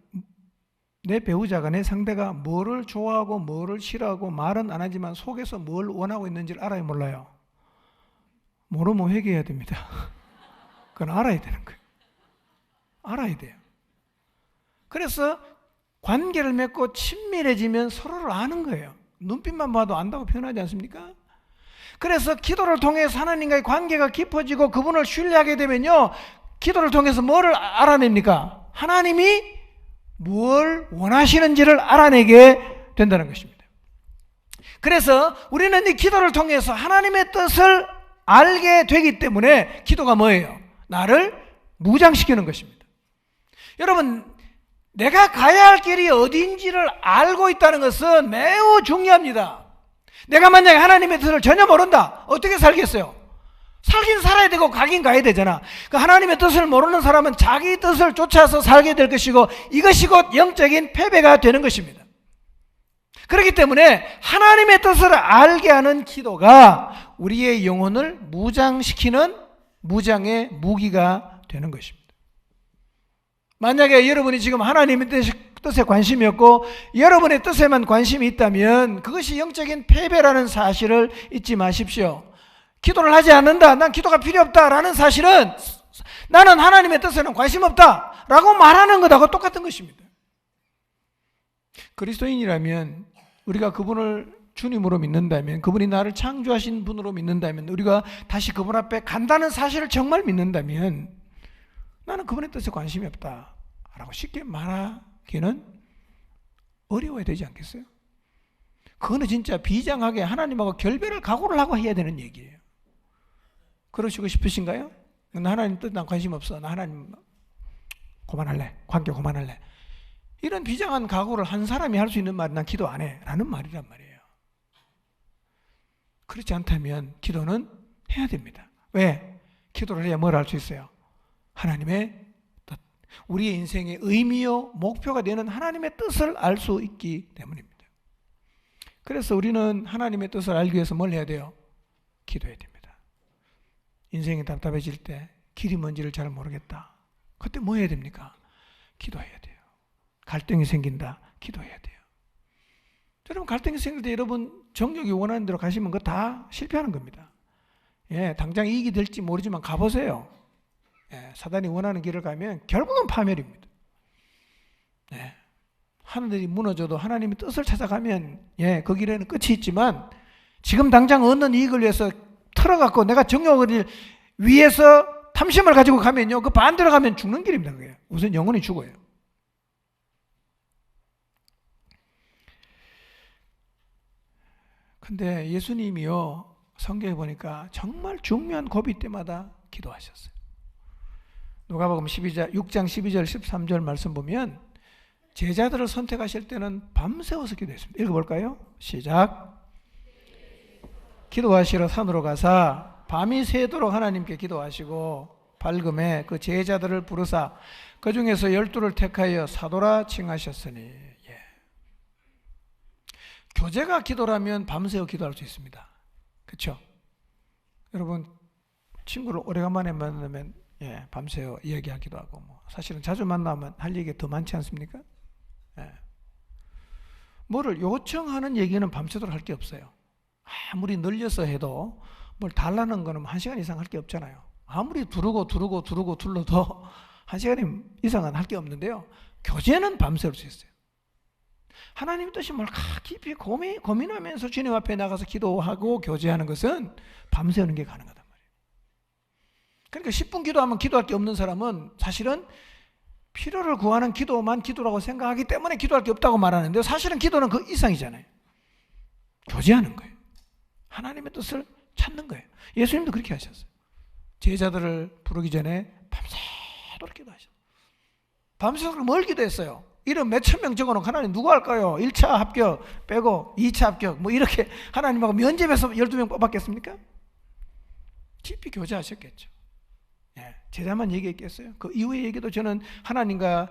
내 배우자가, 내 상대가 뭐를 좋아하고 뭐를 싫어하고 말은 안 하지만 속에서 뭘 원하고 있는지를 알아요, 몰라요? 모르면 회개해야 됩니다. 그건 알아야 되는 거예요. 알아야 돼요. 그래서 관계를 맺고 친밀해지면 서로를 아는 거예요. 눈빛만 봐도 안다고 표현하지 않습니까? 그래서 기도를 통해서 하나님과의 관계가 깊어지고 그분을 신뢰하게 되면요, 기도를 통해서 뭐를 알아냅니까? 하나님이 뭘 원하시는지를 알아내게 된다는 것입니다. 그래서 우리는 이 기도를 통해서 하나님의 뜻을 알게 되기 때문에 기도가 뭐예요? 나를 무장시키는 것입니다. 여러분, 내가 가야 할 길이 어딘지를 알고 있다는 것은 매우 중요합니다. 내가 만약에 하나님의 뜻을 전혀 모른다. 어떻게 살겠어요? 살긴 살아야 되고 가긴 가야 되잖아. 그 하나님의 뜻을 모르는 사람은 자기 뜻을 쫓아서 살게 될 것이고 이것이 곧 영적인 패배가 되는 것입니다. 그렇기 때문에 하나님의 뜻을 알게 하는 기도가 우리의 영혼을 무장시키는 무장의 무기가 되는 것입니다. 만약에 여러분이 지금 하나님의 뜻에 관심이 없고 여러분의 뜻에만 관심이 있다면 그것이 영적인 패배라는 사실을 잊지 마십시오. 기도를 하지 않는다, 난 기도가 필요 없다라는 사실은 나는 하나님의 뜻에는 관심 없다라고 말하는 것하고 똑같은 것입니다. 그리스도인이라면 우리가 그분을 주님으로 믿는다면, 그분이 나를 창조하신 분으로 믿는다면, 우리가 다시 그분 앞에 간다는 사실을 정말 믿는다면 나는 그분의 뜻에 관심이 없다라고 쉽게 말하기는 어려워야 되지 않겠어요? 그거는 진짜 비장하게 하나님하고 결별을 각오를 하고 해야 되는 얘기예요. 그러시고 싶으신가요? 나 하나님 뜻 난 관심 없어. 나 하나님 그만할래. 관계 그만할래. 이런 비장한 각오를 한 사람이 할 수 있는 말이 난 기도 안 해 라는 말이란 말이에요. 그렇지 않다면 기도는 해야 됩니다. 왜? 기도를 해야 뭘 할 수 있어요? 하나님의 뜻, 우리의 인생의 의미요 목표가 되는 하나님의 뜻을 알 수 있기 때문입니다. 그래서 우리는 하나님의 뜻을 알기 위해서 뭘 해야 돼요? 기도해야 됩니다. 인생이 답답해질 때 길이 뭔지를 잘 모르겠다. 그때 뭐 해야 됩니까? 기도해야 돼요. 갈등이 생긴다. 기도해야 돼요. 여러분 갈등이 생길 때 여러분 정욕이 원하는 대로 가시면 그거 다 실패하는 겁니다. 예, 당장 이익이 될지 모르지만 가보세요. 예, 사단이 원하는 길을 가면 결국은 파멸입니다. 예, 하늘이 무너져도 하나님의 뜻을 찾아가면 예, 그 길에는 끝이 있지만 지금 당장 얻는 이익을 위해서 틀어갖고 내가 정욕을 위해서 탐심을 가지고 가면요, 그 반대로 가면 죽는 길입니다. 그게 우선 영혼이 죽어요. 근데 예수님이요 성경에 보니까 정말 중요한 고비 때마다 기도하셨어요. 누가복음 6장 12절 13절 말씀 보면 제자들을 선택하실 때는 밤새워서 기도했습니다. 읽어볼까요? 시작. 기도하시러 산으로 가사 밤이 새도록 하나님께 기도하시고 밝음에 그 제자들을 부르사 그 중에서 12를 택하여 사도라 칭하셨으니. 예. 교제가 기도라면 밤새워 기도할 수 있습니다. 그렇죠? 여러분 친구를 오래간만에 만나면 예, 밤새워 이야기하기도 하고 뭐 사실은 자주 만나면 할 얘기가 더 많지 않습니까? 예. 뭐를 요청하는 얘기는 밤새도록 할 게 없어요. 아무리 늘려서 해도 뭘 달라는 거는 1시간 이상 할 게 없잖아요. 아무리 두르고 둘러도 1시간 이상은 할 게 없는데요. 교제는 밤새울 수 있어요. 하나님 뜻이 뭘 깊이 고민하면서 주님 앞에 나가서 기도하고 교제하는 것은 밤새우는 게 가능하단 말이에요. 그러니까 10분 기도하면 기도할 게 없는 사람은 사실은 필요를 구하는 기도만 기도라고 생각하기 때문에 기도할 게 없다고 말하는데 사실은 기도는 그 이상이잖아요. 교제하는 거예요. 하나님의 뜻을 찾는 거예요. 예수님도 그렇게 하셨어요. 제자들을 부르기 전에 밤새도록 기도하셨어요. 밤새도록 뭘 기도했어요? 이름 몇천 명 적어놓고 하나님 누구 할까요? 1차 합격 빼고 2차 합격 뭐 이렇게 하나님하고 면접에서 12명 뽑았겠습니까? 깊이 교제하셨겠죠. 예, 제자만 얘기했겠어요? 그 이후의 얘기도 저는 하나님과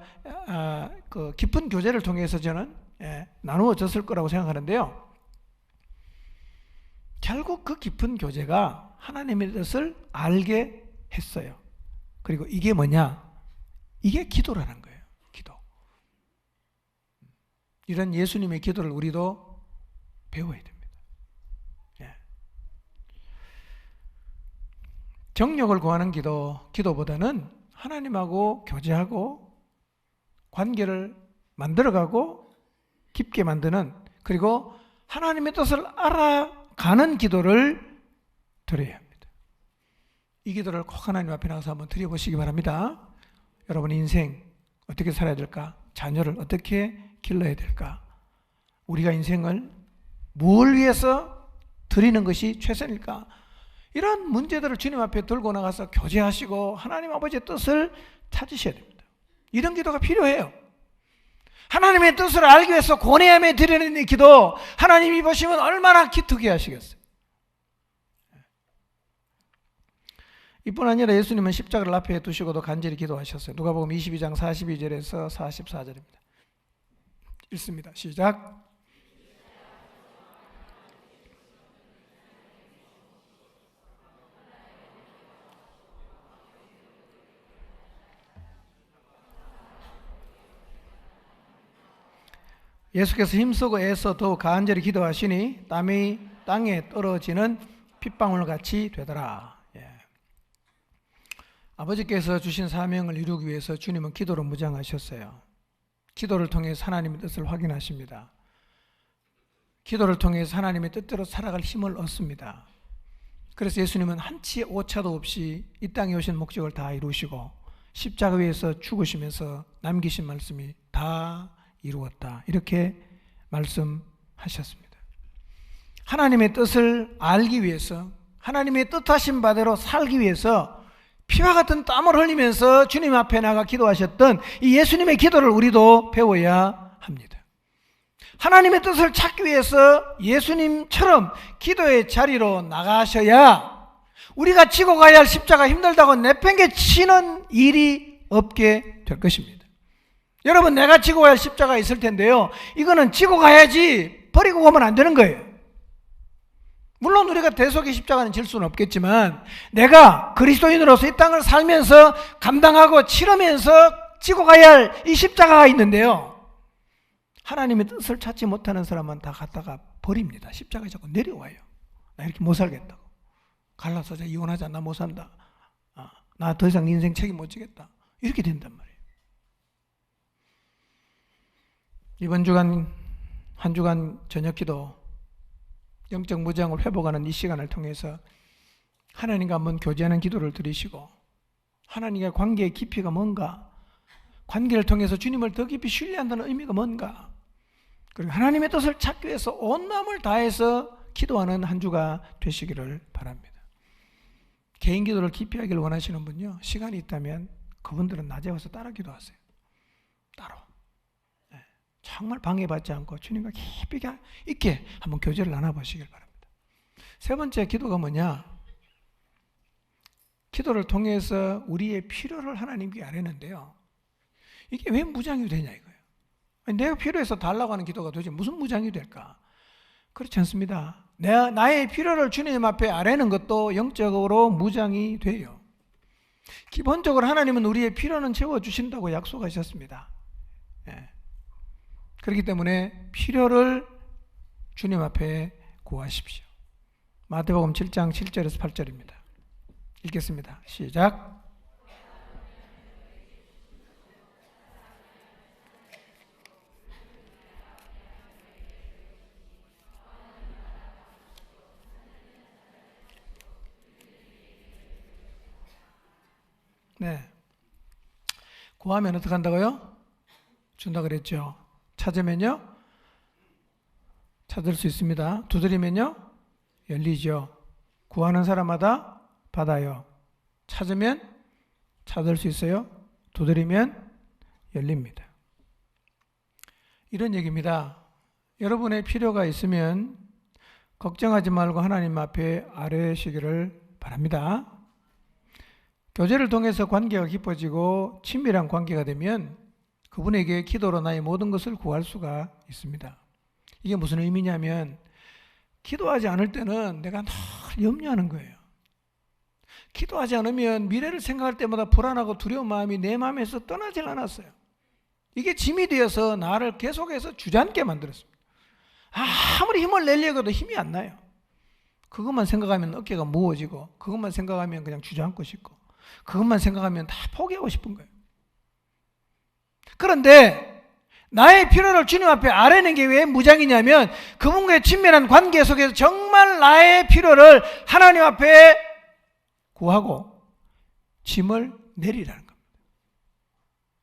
그 깊은 교제를 통해서 저는 나누어졌을 거라고 생각하는데요. 결국 그 깊은 교제가 하나님의 뜻을 알게 했어요. 그리고 이게 뭐냐? 이게 기도라는 거예요. 기도. 이런 예수님의 기도를 우리도 배워야 됩니다. 예. 정욕을 구하는 기도보다는 하나님하고 교제하고 관계를 만들어가고 깊게 만드는, 그리고 하나님의 뜻을 알아가는 기도를 드려야 합니다. 이 기도를 꼭 하나님 앞에 나가서 한번 드려보시기 바랍니다. 여러분 인생 어떻게 살아야 될까? 자녀를 어떻게 길러야 될까? 우리가 인생을 뭘 위해서 드리는 것이 최선일까? 이런 문제들을 주님 앞에 들고 나가서 교제하시고 하나님 아버지의 뜻을 찾으셔야 됩니다. 이런 기도가 필요해요. 하나님의 뜻을 알기 위해서 고뇌함에 드리는 기도, 하나님이 보시면 얼마나 기특해 하시겠어요. 이뿐 아니라 예수님은 십자가를 앞에 두시고도 간절히 기도하셨어요. 누가복음 22장 42절에서 44절입니다. 읽습니다. 시작. 예수께서 힘쓰고 애써 더욱 간절히 기도하시니 땀이 땅에 떨어지는 핏방울같이 되더라. 아버지께서 주신 사명을 이루기 위해서 주님은 기도로 무장하셨어요. 기도를 통해서 하나님의 뜻을 확인하십니다. 기도를 통해서 하나님의 뜻대로 살아갈 힘을 얻습니다. 그래서 예수님은 한치의 오차도 없이 이 땅에 오신 목적을 다 이루시고 십자가 위에서 죽으시면서 남기신 말씀이 다 이루었다, 이렇게 말씀하셨습니다. 하나님의 뜻을 알기 위해서, 하나님의 뜻하신 바대로 살기 위해서 피와 같은 땀을 흘리면서 주님 앞에 나가 기도하셨던 이 예수님의 기도를 우리도 배워야 합니다. 하나님의 뜻을 찾기 위해서 예수님처럼 기도의 자리로 나가셔야 우리가 지고 가야 할 십자가 힘들다고 내팽개치는 일이 없게 될 것입니다. 여러분, 내가 지고 가야 할 십자가 있을 텐데요, 이거는 지고 가야지 버리고 가면 안 되는 거예요. 물론 우리가 대속의 십자가는 질 수는 없겠지만 내가 그리스도인으로서 이 땅을 살면서 감당하고 치르면서 지고 가야 할 이 십자가가 있는데요, 하나님의 뜻을 찾지 못하는 사람은 다 갖다가 버립니다. 십자가에 자꾸 내려와요. 나 이렇게 못 살겠다고, 갈라서 이혼하자, 나 못 산다, 나 더 이상 인생 책임 못 지겠다, 이렇게 된단 말이에요. 이번 주간 한 주간 저녁 기도, 영적 무장을 회복하는 이 시간을 통해서 하나님과 한번 교제하는 기도를 드리시고, 하나님과 관계의 깊이가 뭔가, 관계를 통해서 주님을 더 깊이 신뢰한다는 의미가 뭔가, 그리고 하나님의 뜻을 찾기 위해서 온 마음을 다해서 기도하는 한 주가 되시기를 바랍니다. 개인 기도를 깊이 하기를 원하시는 분요, 시간이 있다면 그분들은 낮에 와서 따로 기도하세요. 따로. 정말 방해받지 않고 주님과 깊이 있게 한번 교제를 나눠보시길 바랍니다. 세 번째 기도가 뭐냐? 기도를 통해서 우리의 필요를 하나님께 아뢰는데요, 이게 왜 무장이 되냐 이거예요. 내가 필요해서 달라고 하는 기도가 도대체 무슨 무장이 될까? 그렇지 않습니다. 나의 필요를 주님 앞에 아뢰는 것도 영적으로 무장이 돼요. 기본적으로 하나님은 우리의 필요는 채워주신다고 약속하셨습니다. 그렇기 때문에 필요를 주님 앞에 구하십시오. 마태복음 7장 7절에서 8절입니다. 읽겠습니다. 시작. 네. 구하면 어떻게 한다고요? 준다 그랬죠. 찾으면요, 찾을 수 있습니다. 두드리면요, 열리죠. 구하는 사람마다 받아요. 찾으면 찾을 수 있어요. 두드리면 열립니다. 이런 얘기입니다. 여러분의 필요가 있으면 걱정하지 말고 하나님 앞에 아뢰시기를 바랍니다. 교제를 통해서 관계가 깊어지고 친밀한 관계가 되면 그분에게 기도로 나의 모든 것을 구할 수가 있습니다. 이게 무슨 의미냐면, 기도하지 않을 때는 내가 늘 염려하는 거예요. 기도하지 않으면 미래를 생각할 때마다 불안하고 두려운 마음이 내 마음에서 떠나질 않았어요. 이게 짐이 되어서 나를 계속해서 주저앉게 만들었습니다. 아무리 힘을 내려고 해도 힘이 안 나요. 그것만 생각하면 어깨가 무거워지고, 그것만 생각하면 그냥 주저앉고 싶고, 그것만 생각하면 다 포기하고 싶은 거예요. 그런데 나의 필요를 주님 앞에 아뢰는 게 왜 무장이냐면, 그분과의 친밀한 관계 속에서 정말 나의 필요를 하나님 앞에 구하고 짐을 내리라는 겁니다.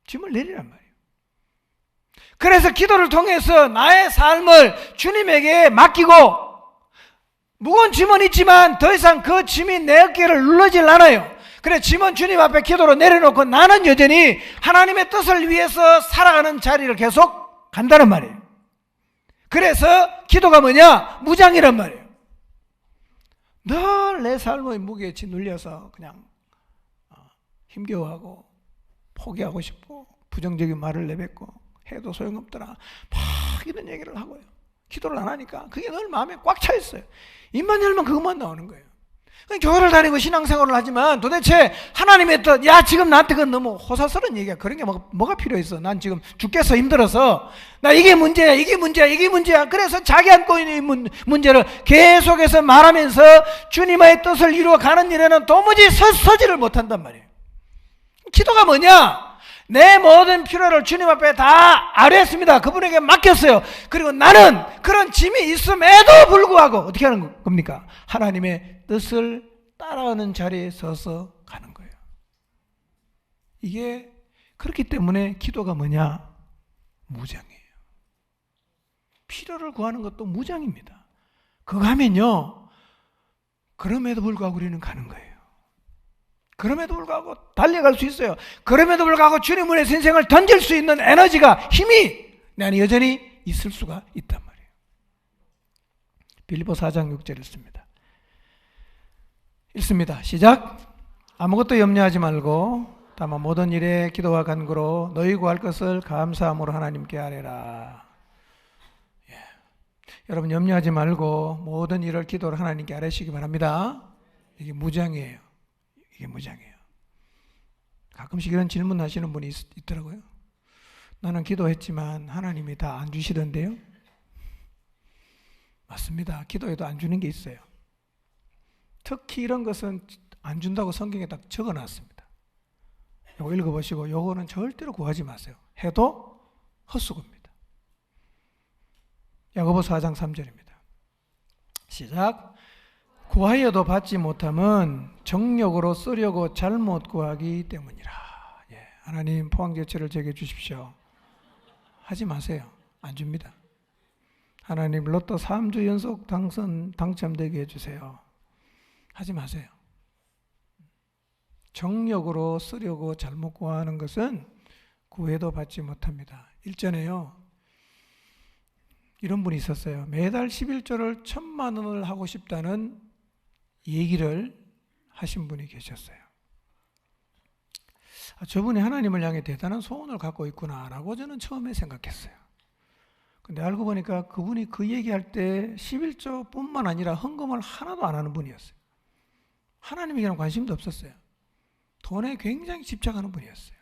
짐을 내리란 말이에요. 그래서 기도를 통해서 나의 삶을 주님에게 맡기고, 무거운 짐은 있지만 더 이상 그 짐이 내 어깨를 눌러질 않아요. 그래, 짐은 주님 앞에 기도로 내려놓고 나는 여전히 하나님의 뜻을 위해서 살아가는 자리를 계속 간다는 말이에요. 그래서 기도가 뭐냐? 무장이란 말이에요. 늘 내 삶의 무게에 짓눌려서 그냥 힘겨워하고 포기하고 싶고 부정적인 말을 내뱉고 해도 소용없더라 막 이런 얘기를 하고요. 기도를 안 하니까 그게 늘 마음에 꽉 차 있어요. 입만 열면 그것만 나오는 거예요. 교회를 다니고 신앙생활을 하지만 도대체 하나님의 뜻, 야 지금 나한테 그건 너무 호사스러운 얘기야. 그런 게 뭐가 필요했어. 난 지금 죽겠어, 힘들어서 나 이게 문제야, 이게 문제야, 이게 문제야. 그래서 자기 안고 있는 문제를 계속해서 말하면서 주님의 뜻을 이루어가는 일에는 도무지 서지를 못한단 말이에요. 기도가 뭐냐? 내 모든 필요를 주님 앞에 다 아뢰었습니다. 그분에게 맡겼어요. 그리고 나는 그런 짐이 있음에도 불구하고 어떻게 하는 겁니까? 하나님의 뜻을 따라가는 자리에 서서 가는 거예요. 이게 그렇기 때문에 기도가 뭐냐? 무장이에요. 필요를 구하는 것도 무장입니다. 그거 하면요, 그럼에도 불구하고 우리는 가는 거예요. 그럼에도 불구하고 달려갈 수 있어요. 그럼에도 불구하고 주님의 인생을 던질 수 있는 에너지가, 힘이 내 안에 여전히 있을 수가 있단 말이에요. 빌립보 4장 6절 읽습니다. 시작. 아무것도 염려하지 말고 다만 모든 일에 기도와 간구로 너희 구할 것을 감사함으로 하나님께 아뢰라. 여러분 염려하지 말고 모든 일을 기도를 하나님께 아뢰시기 바랍니다. 이게 무장이에요. 이게 무장이에요. 가끔씩 이런 질문 하시는 분이 있더라고요. 나는 기도했지만 하나님이 다 안 주시던데요. 맞습니다. 기도해도 안 주는 게 있어요. 특히 이런 것은 안 준다고 성경에 딱 적어놨습니다. 이거 읽어보시고 요거는 절대로 구하지 마세요. 해도 헛수고입니다. 야고보서 4장 3절입니다. 시작. 구하여도 받지 못함은 정욕으로 쓰려고 잘못 구하기 때문이라. 하나님 포항제철을 제게 주십시오. 하지 마세요. 안 줍니다. 하나님 로또 3주 연속 당첨되게 해주세요. 하지 마세요. 정욕으로 쓰려고 잘못 구하는 것은 구해도 받지 못합니다. 일전에요, 이런 분이 있었어요. 매달 11조를 1,000만 원을 하고 싶다는 얘기를 하신 분이 계셨어요. 저분이 하나님을 향해 대단한 소원을 갖고 있구나라고 저는 처음에 생각했어요. 근데 알고 보니까 그분이 그 얘기할 때 11조 뿐만 아니라 헌금을 하나도 안 하는 분이었어요. 하나님에게는 관심도 없었어요. 돈에 굉장히 집착하는 분이었어요.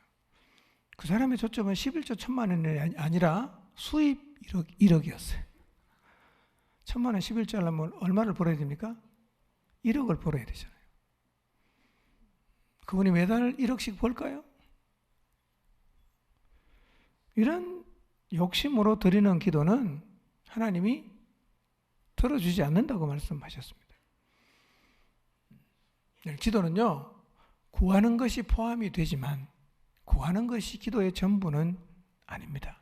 그 사람의 초점은 11조 1,000만 원이 아니라 수입 1억이었어요. 1,000만 원 11조 하려면 얼마를 벌어야 됩니까? 1억을 벌어야 되잖아요. 그분이 매달 1억씩 벌까요? 이런 욕심으로 드리는 기도는 하나님이 들어주지 않는다고 말씀하셨습니다. 기도는요, 구하는 것이 포함이 되지만 구하는 것이 기도의 전부는 아닙니다.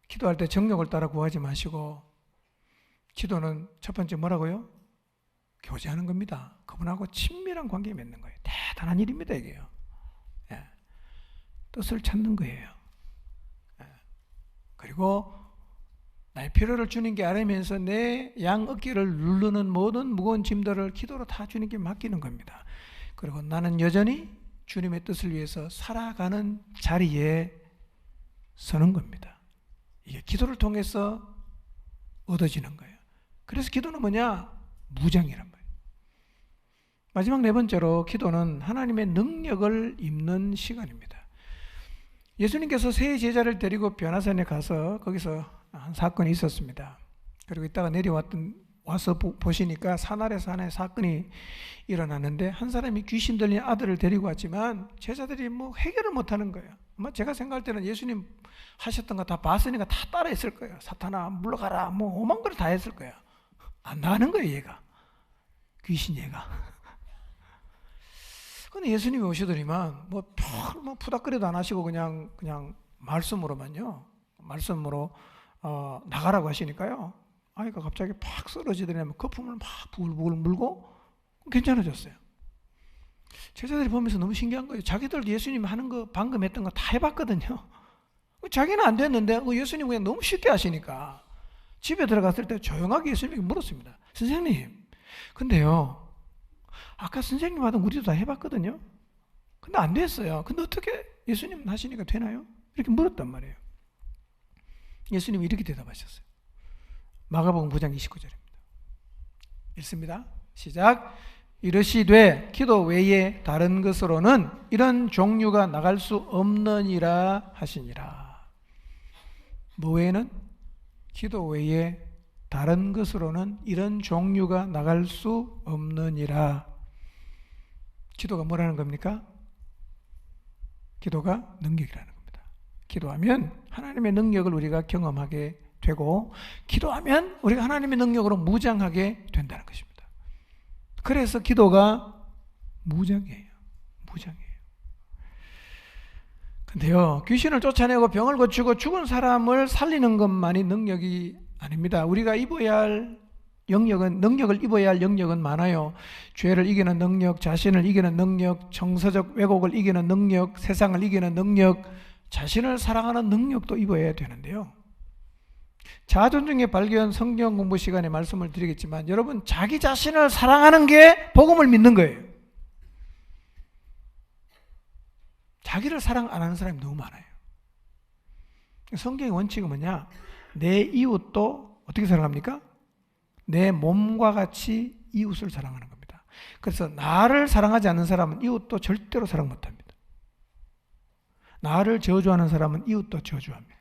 기도할 때 정욕을 따라 구하지 마시고, 기도는 첫 번째 뭐라고요? 교제하는 겁니다. 그분하고 친밀한 관계 맺는 거예요. 대단한 일입니다, 이게요. 뜻을 찾는 거예요. 그리고 나의 필요를 주님께 아뢰면서 내 양 어깨를 누르는 모든 무거운 짐들을 기도로 다 주님께 맡기는 겁니다. 그리고 나는 여전히 주님의 뜻을 위해서 살아가는 자리에 서는 겁니다. 이게 기도를 통해서 얻어지는 거예요. 그래서 기도는 뭐냐? 무장이란 말이에요. 마지막 네 번째로 기도는 하나님의 능력을 입는 시간입니다. 예수님께서 세 제자를 데리고 변화산에 가서 거기서 한 사건이 있었습니다. 그리고 이따가 와서 보시니까 산 아래서 하나의 사건이 일어났는데, 한 사람이 귀신 들린 아들을 데리고 왔지만 제자들이 해결을 못하는 거예요. 제가 생각할 때는 예수님 하셨던 거 다 봤으니까 다 따라 했을 거예요. 사탄아 물러가라 오만 걸 다 했을 거예요. 안 나가는 거예요, 얘가. 귀신 얘가. 근데 예수님이 오시더니만 별 푸닥거리도 안 하시고 그냥 말씀으로만요. 말씀으로 나가라고 하시니까요. 아이가 갑자기 팍 쓰러지더니 거품을 막 부글부글 물고 괜찮아졌어요. 제자들이 보면서 너무 신기한 거예요. 자기들도 예수님 하는 거 방금 했던 거 다 해봤거든요. 자기는 안 됐는데 예수님 그냥 너무 쉽게 하시니까 집에 들어갔을 때 조용하게 예수님에게 물었습니다. 선생님, 근데요, 아까 선생님 하던 우리도 다 해봤거든요. 근데 안 됐어요. 근데 어떻게 예수님 하시니까 되나요? 이렇게 물었단 말이에요. 예수님이 이렇게 대답하셨어요. 마가복음 9장 29절입니다. 읽습니다. 시작. 이르시되 기도 외에 다른 것으로는 이런 종류가 나갈 수 없느니라 하시니라. 뭐 외에는? 기도 외에 다른 것으로는 이런 종류가 나갈 수 없느니라. 기도가 뭐라는 겁니까? 기도가 능력이라는 겁니다. 기도하면 하나님의 능력을 우리가 경험하게 되고, 기도하면 우리가 하나님의 능력으로 무장하게 된다는 것입니다. 그래서 기도가 무장이에요. 무장이에요. 근데요, 귀신을 쫓아내고 병을 고치고 죽은 사람을 살리는 것만이 능력이 아닙니다. 우리가 입어야 할 능력을 입어야 할 영역은 많아요. 죄를 이기는 능력, 자신을 이기는 능력, 정서적 왜곡을 이기는 능력, 세상을 이기는 능력, 자신을 사랑하는 능력도 입어야 되는데요. 자존중의 발견 성경 공부 시간에 말씀을 드리겠지만, 여러분, 자기 자신을 사랑하는 게 복음을 믿는 거예요. 자기를 사랑 안 하는 사람이 너무 많아요. 성경의 원칙은 뭐냐? 내 이웃도 어떻게 사랑합니까? 내 몸과 같이 이웃을 사랑하는 겁니다. 그래서 나를 사랑하지 않는 사람은 이웃도 절대로 사랑 못합니다. 나를 저주하는 사람은 이웃도 저주합니다.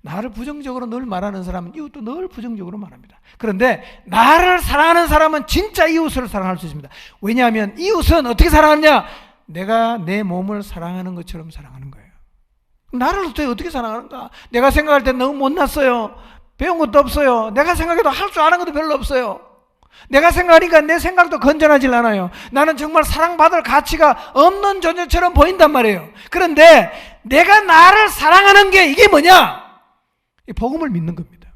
나를 부정적으로 늘 말하는 사람은 이웃도 늘 부정적으로 말합니다. 그런데 나를 사랑하는 사람은 진짜 이웃을 사랑할 수 있습니다. 왜냐하면 이웃은 어떻게 사랑하느냐? 내가 내 몸을 사랑하는 것처럼 사랑하는 거예요. 나를 어떻게 사랑하는가? 내가 생각할 때 너무 못났어요. 배운 것도 없어요. 내가 생각해도 할 줄 아는 것도 별로 없어요. 내가 생각하니까 내 생각도 건전하질 않아요. 나는 정말 사랑받을 가치가 없는 존재처럼 보인단 말이에요. 그런데 내가 나를 사랑하는 게 이게 뭐냐? 복음을 믿는 겁니다.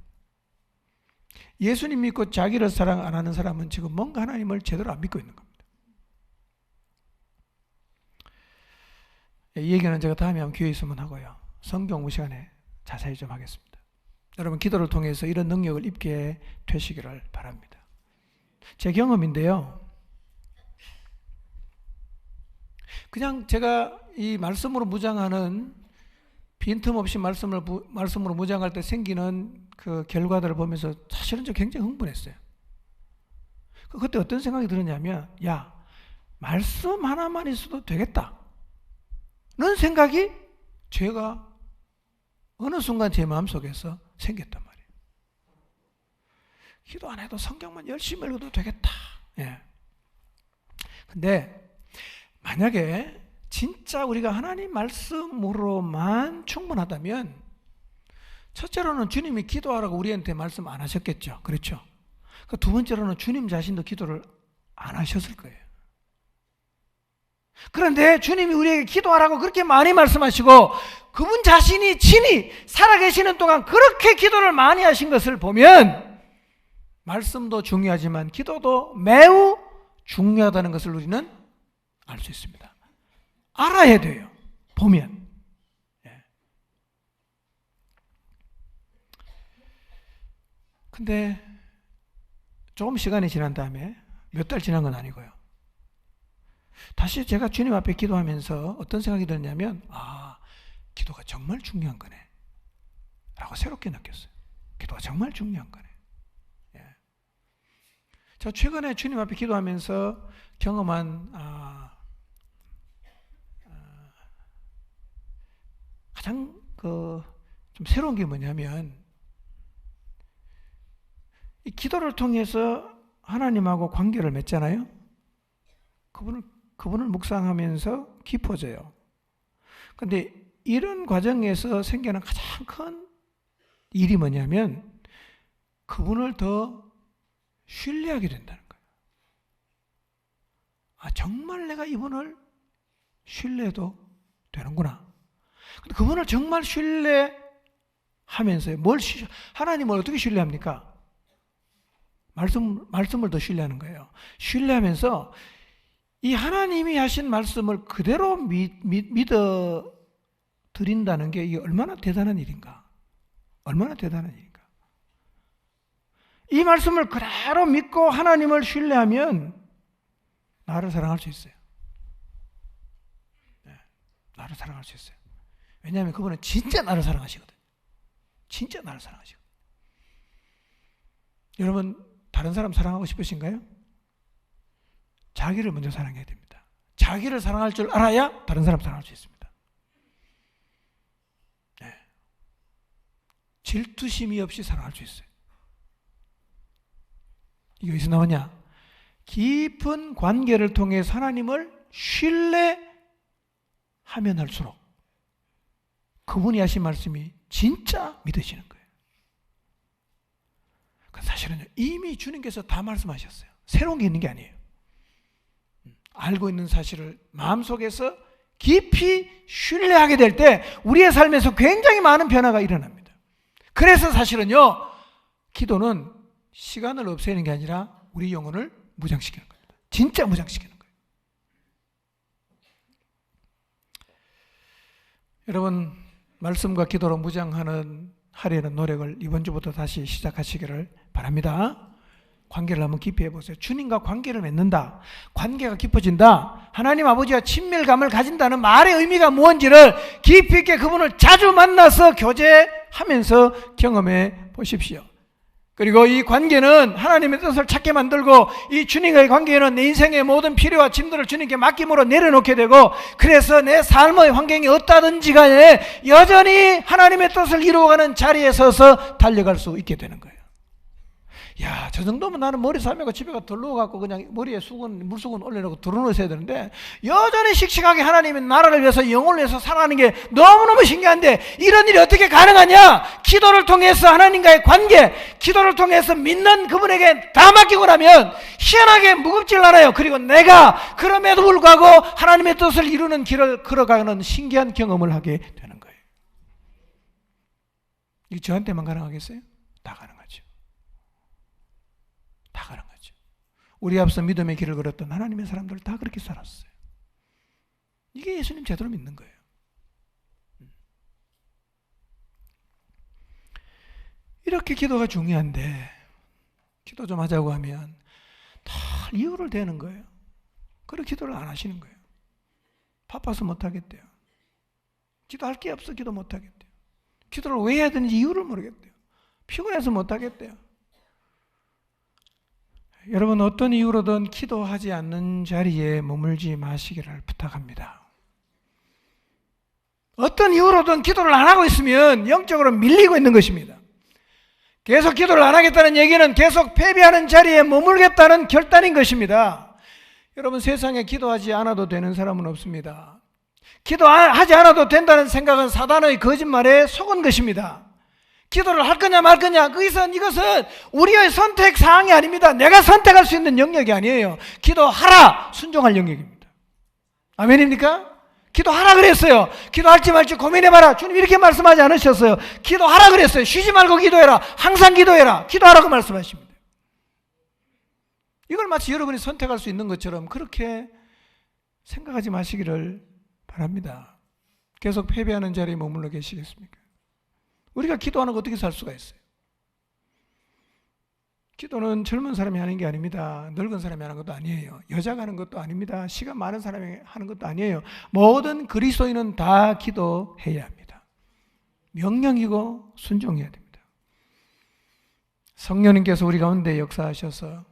예수님 믿고 자기를 사랑 안 하는 사람은 지금 뭔가 하나님을 제대로 안 믿고 있는 겁니다. 이 얘기는 제가 다음에 한번 기회 있으면 하고요. 성경 공부 시간에 자세히 좀 하겠습니다. 여러분, 기도를 통해서 이런 능력을 입게 되시기를 바랍니다. 제 경험인데요, 그냥 제가 이 말씀으로 무장하는, 빈틈없이 말씀으로 무장할 때 생기는 그 결과들을 보면서 사실은 저 굉장히 흥분했어요. 그때 어떤 생각이 들었냐면, 야, 말씀 하나만 있어도 되겠다 는 생각이 제가 어느 순간 제 마음속에서 생겼단 말이에요. 기도 안 해도 성경만 열심히 읽어도 되겠다. 예. 근데 만약에 진짜 우리가 하나님 말씀으로만 충분하다면, 첫째로는 주님이 기도하라고 우리한테 말씀 안 하셨겠죠. 그렇죠? 두 번째로는 주님 자신도 기도를 안 하셨을 거예요. 그런데 주님이 우리에게 기도하라고 그렇게 많이 말씀하시고, 그분 자신이 친히 살아계시는 동안 그렇게 기도를 많이 하신 것을 보면, 말씀도 중요하지만 기도도 매우 중요하다는 것을 우리는 알 수 있습니다. 알아야 돼요. 보면. 예. 근데 조금 시간이 지난 다음에, 몇 달 지난 건 아니고요, 다시 제가 주님 앞에 기도하면서 어떤 생각이 들었냐면, 기도가 정말 중요한 거네 라고 새롭게 느꼈어요. 기도가 정말 중요한 거네. 예. 저 최근에 주님 앞에 기도하면서 경험한 가장 좀 새로운 게 뭐냐면, 이 기도를 통해서 하나님하고 관계를 맺잖아요. 그분을 묵상하면서 깊어져요. 그런데 이런 과정에서 생기는 가장 큰 일이 뭐냐면, 그분을 더 신뢰하게 된다는 거예요. 정말 내가 이분을 신뢰해도 되는구나. 근데 그분을 정말 신뢰하면서요, 하나님을 어떻게 신뢰합니까? 말씀을 더 신뢰하는 거예요. 신뢰하면서 이 하나님이 하신 말씀을 그대로 믿어 드린다는 게 이게 얼마나 대단한 일인가? 얼마나 대단한 일인가? 이 말씀을 그대로 믿고 하나님을 신뢰하면 나를 사랑할 수 있어요. 네, 나를 사랑할 수 있어요. 왜냐하면 그분은 진짜 나를 사랑하시거든요. 진짜 나를 사랑하시거든요. 여러분, 다른 사람 사랑하고 싶으신가요? 자기를 먼저 사랑해야 됩니다. 자기를 사랑할 줄 알아야 다른 사람 사랑할 수 있습니다. 네. 질투심이 없이 사랑할 수 있어요. 이게 어디서 나오냐? 깊은 관계를 통해 하나님을 신뢰하면 할수록 그분이 하신 말씀이 진짜 믿어지는 거예요. 사실은 이미 주님께서 다 말씀하셨어요. 새로운 게 있는 게 아니에요. 알고 있는 사실을 마음속에서 깊이 신뢰하게 될 때 우리의 삶에서 굉장히 많은 변화가 일어납니다. 그래서 사실은요, 기도는 시간을 없애는 게 아니라 우리 영혼을 무장시키는 겁니다. 진짜 무장시키는 거예요. 여러분, 말씀과 기도로 무장하는 하려는 노력을 이번 주부터 다시 시작하시기를 바랍니다. 관계를 한번 깊이 해보세요. 주님과 관계를 맺는다. 관계가 깊어진다. 하나님 아버지와 친밀감을 가진다는 말의 의미가 무언지를 깊이 있게 그분을 자주 만나서 교제하면서 경험해 보십시오. 그리고 이 관계는 하나님의 뜻을 찾게 만들고 이 주님과의 관계는 내 인생의 모든 필요와 짐들을 주님께 맡김으로 내려놓게 되고 그래서 내 삶의 환경이 어떠든지 간에 여전히 하나님의 뜻을 이루어가는 자리에 서서 달려갈 수 있게 되는 거예요. 야, 저 정도면 나는 머리 싸매고 집에 가 들러갖고 그냥 머리에 물수건 올려놓고 들어놓으셔야 되는데 여전히 씩씩하게 하나님의 나라를 위해서 영혼을 위해서 살아가는 게 너무너무 신기한데 이런 일이 어떻게 가능하냐? 기도를 통해서 하나님과의 관계, 기도를 통해서 믿는 그분에게 다 맡기고 나면 희한하게 무겁질 않아요. 그리고 내가 그럼에도 불구하고 하나님의 뜻을 이루는 길을 걸어가는 신기한 경험을 하게 되는 거예요. 이게 저한테만 가능하겠어요? 다 가능하죠. 다 가능하죠. 우리 앞서 믿음의 길을 걸었던 하나님의 사람들 다 그렇게 살았어요. 이게 예수님 제대로 믿는 거예요. 이렇게 기도가 중요한데 기도 좀 하자고 하면 다 이유를 대는 거예요. 그리고 기도를 안 하시는 거예요. 바빠서 못 하겠대요. 기도할 게 없어 기도 못 하겠대요. 기도를 왜 해야 되는지 이유를 모르겠대요. 피곤해서 못 하겠대요. 여러분, 어떤 이유로든 기도하지 않는 자리에 머물지 마시기를 부탁합니다. 어떤 이유로든 기도를 안 하고 있으면 영적으로 밀리고 있는 것입니다. 계속 기도를 안 하겠다는 얘기는 계속 패배하는 자리에 머물겠다는 결단인 것입니다. 여러분, 세상에 기도하지 않아도 되는 사람은 없습니다. 기도하지 않아도 된다는 생각은 사단의 거짓말에 속은 것입니다. 기도를 할 거냐 말 거냐, 이것은 우리의 선택 사항이 아닙니다. 내가 선택할 수 있는 영역이 아니에요. 기도하라, 순종할 영역입니다. 아멘입니까? 기도하라 그랬어요. 기도할지 말지 고민해봐라. 주님 이렇게 말씀하지 않으셨어요. 기도하라 그랬어요. 쉬지 말고 기도해라. 항상 기도해라. 기도하라고 말씀하십니다. 이걸 마치 여러분이 선택할 수 있는 것처럼 그렇게 생각하지 마시기를 바랍니다. 계속 패배하는 자리에 머물러 계시겠습니까? 우리가 기도하는 거 어떻게 살 수가 있어요? 기도는 젊은 사람이 하는 게 아닙니다. 늙은 사람이 하는 것도 아니에요. 여자가 하는 것도 아닙니다. 시간 많은 사람이 하는 것도 아니에요. 모든 그리스도인은 다 기도해야 합니다. 명령이고 순종해야 됩니다. 성령님께서 우리 가운데 역사하셔서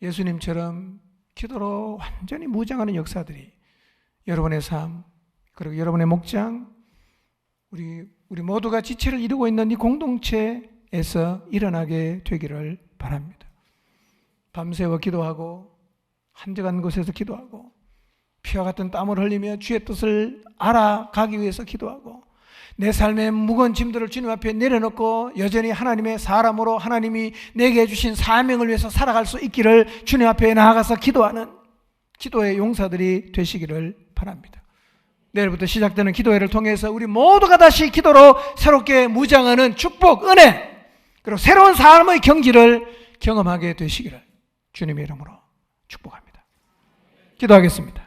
예수님처럼 기도로 완전히 무장하는 역사들이 여러분의 삶, 그리고 여러분의 목장, 우리 모두가 지체를 이루고 있는 이 공동체에서 일어나게 되기를 바랍니다. 밤새워 기도하고 한적한 곳에서 기도하고 피와 같은 땀을 흘리며 주의 뜻을 알아가기 위해서 기도하고 내 삶의 무거운 짐들을 주님 앞에 내려놓고 여전히 하나님의 사람으로 하나님이 내게 주신 사명을 위해서 살아갈 수 있기를 주님 앞에 나아가서 기도하는 기도의 용사들이 되시기를 바랍니다. 내일부터 시작되는 기도회를 통해서 우리 모두가 다시 기도로 새롭게 무장하는 축복, 은혜, 그리고 새로운 삶의 경지를 경험하게 되시기를 주님의 이름으로 축복합니다. 기도하겠습니다.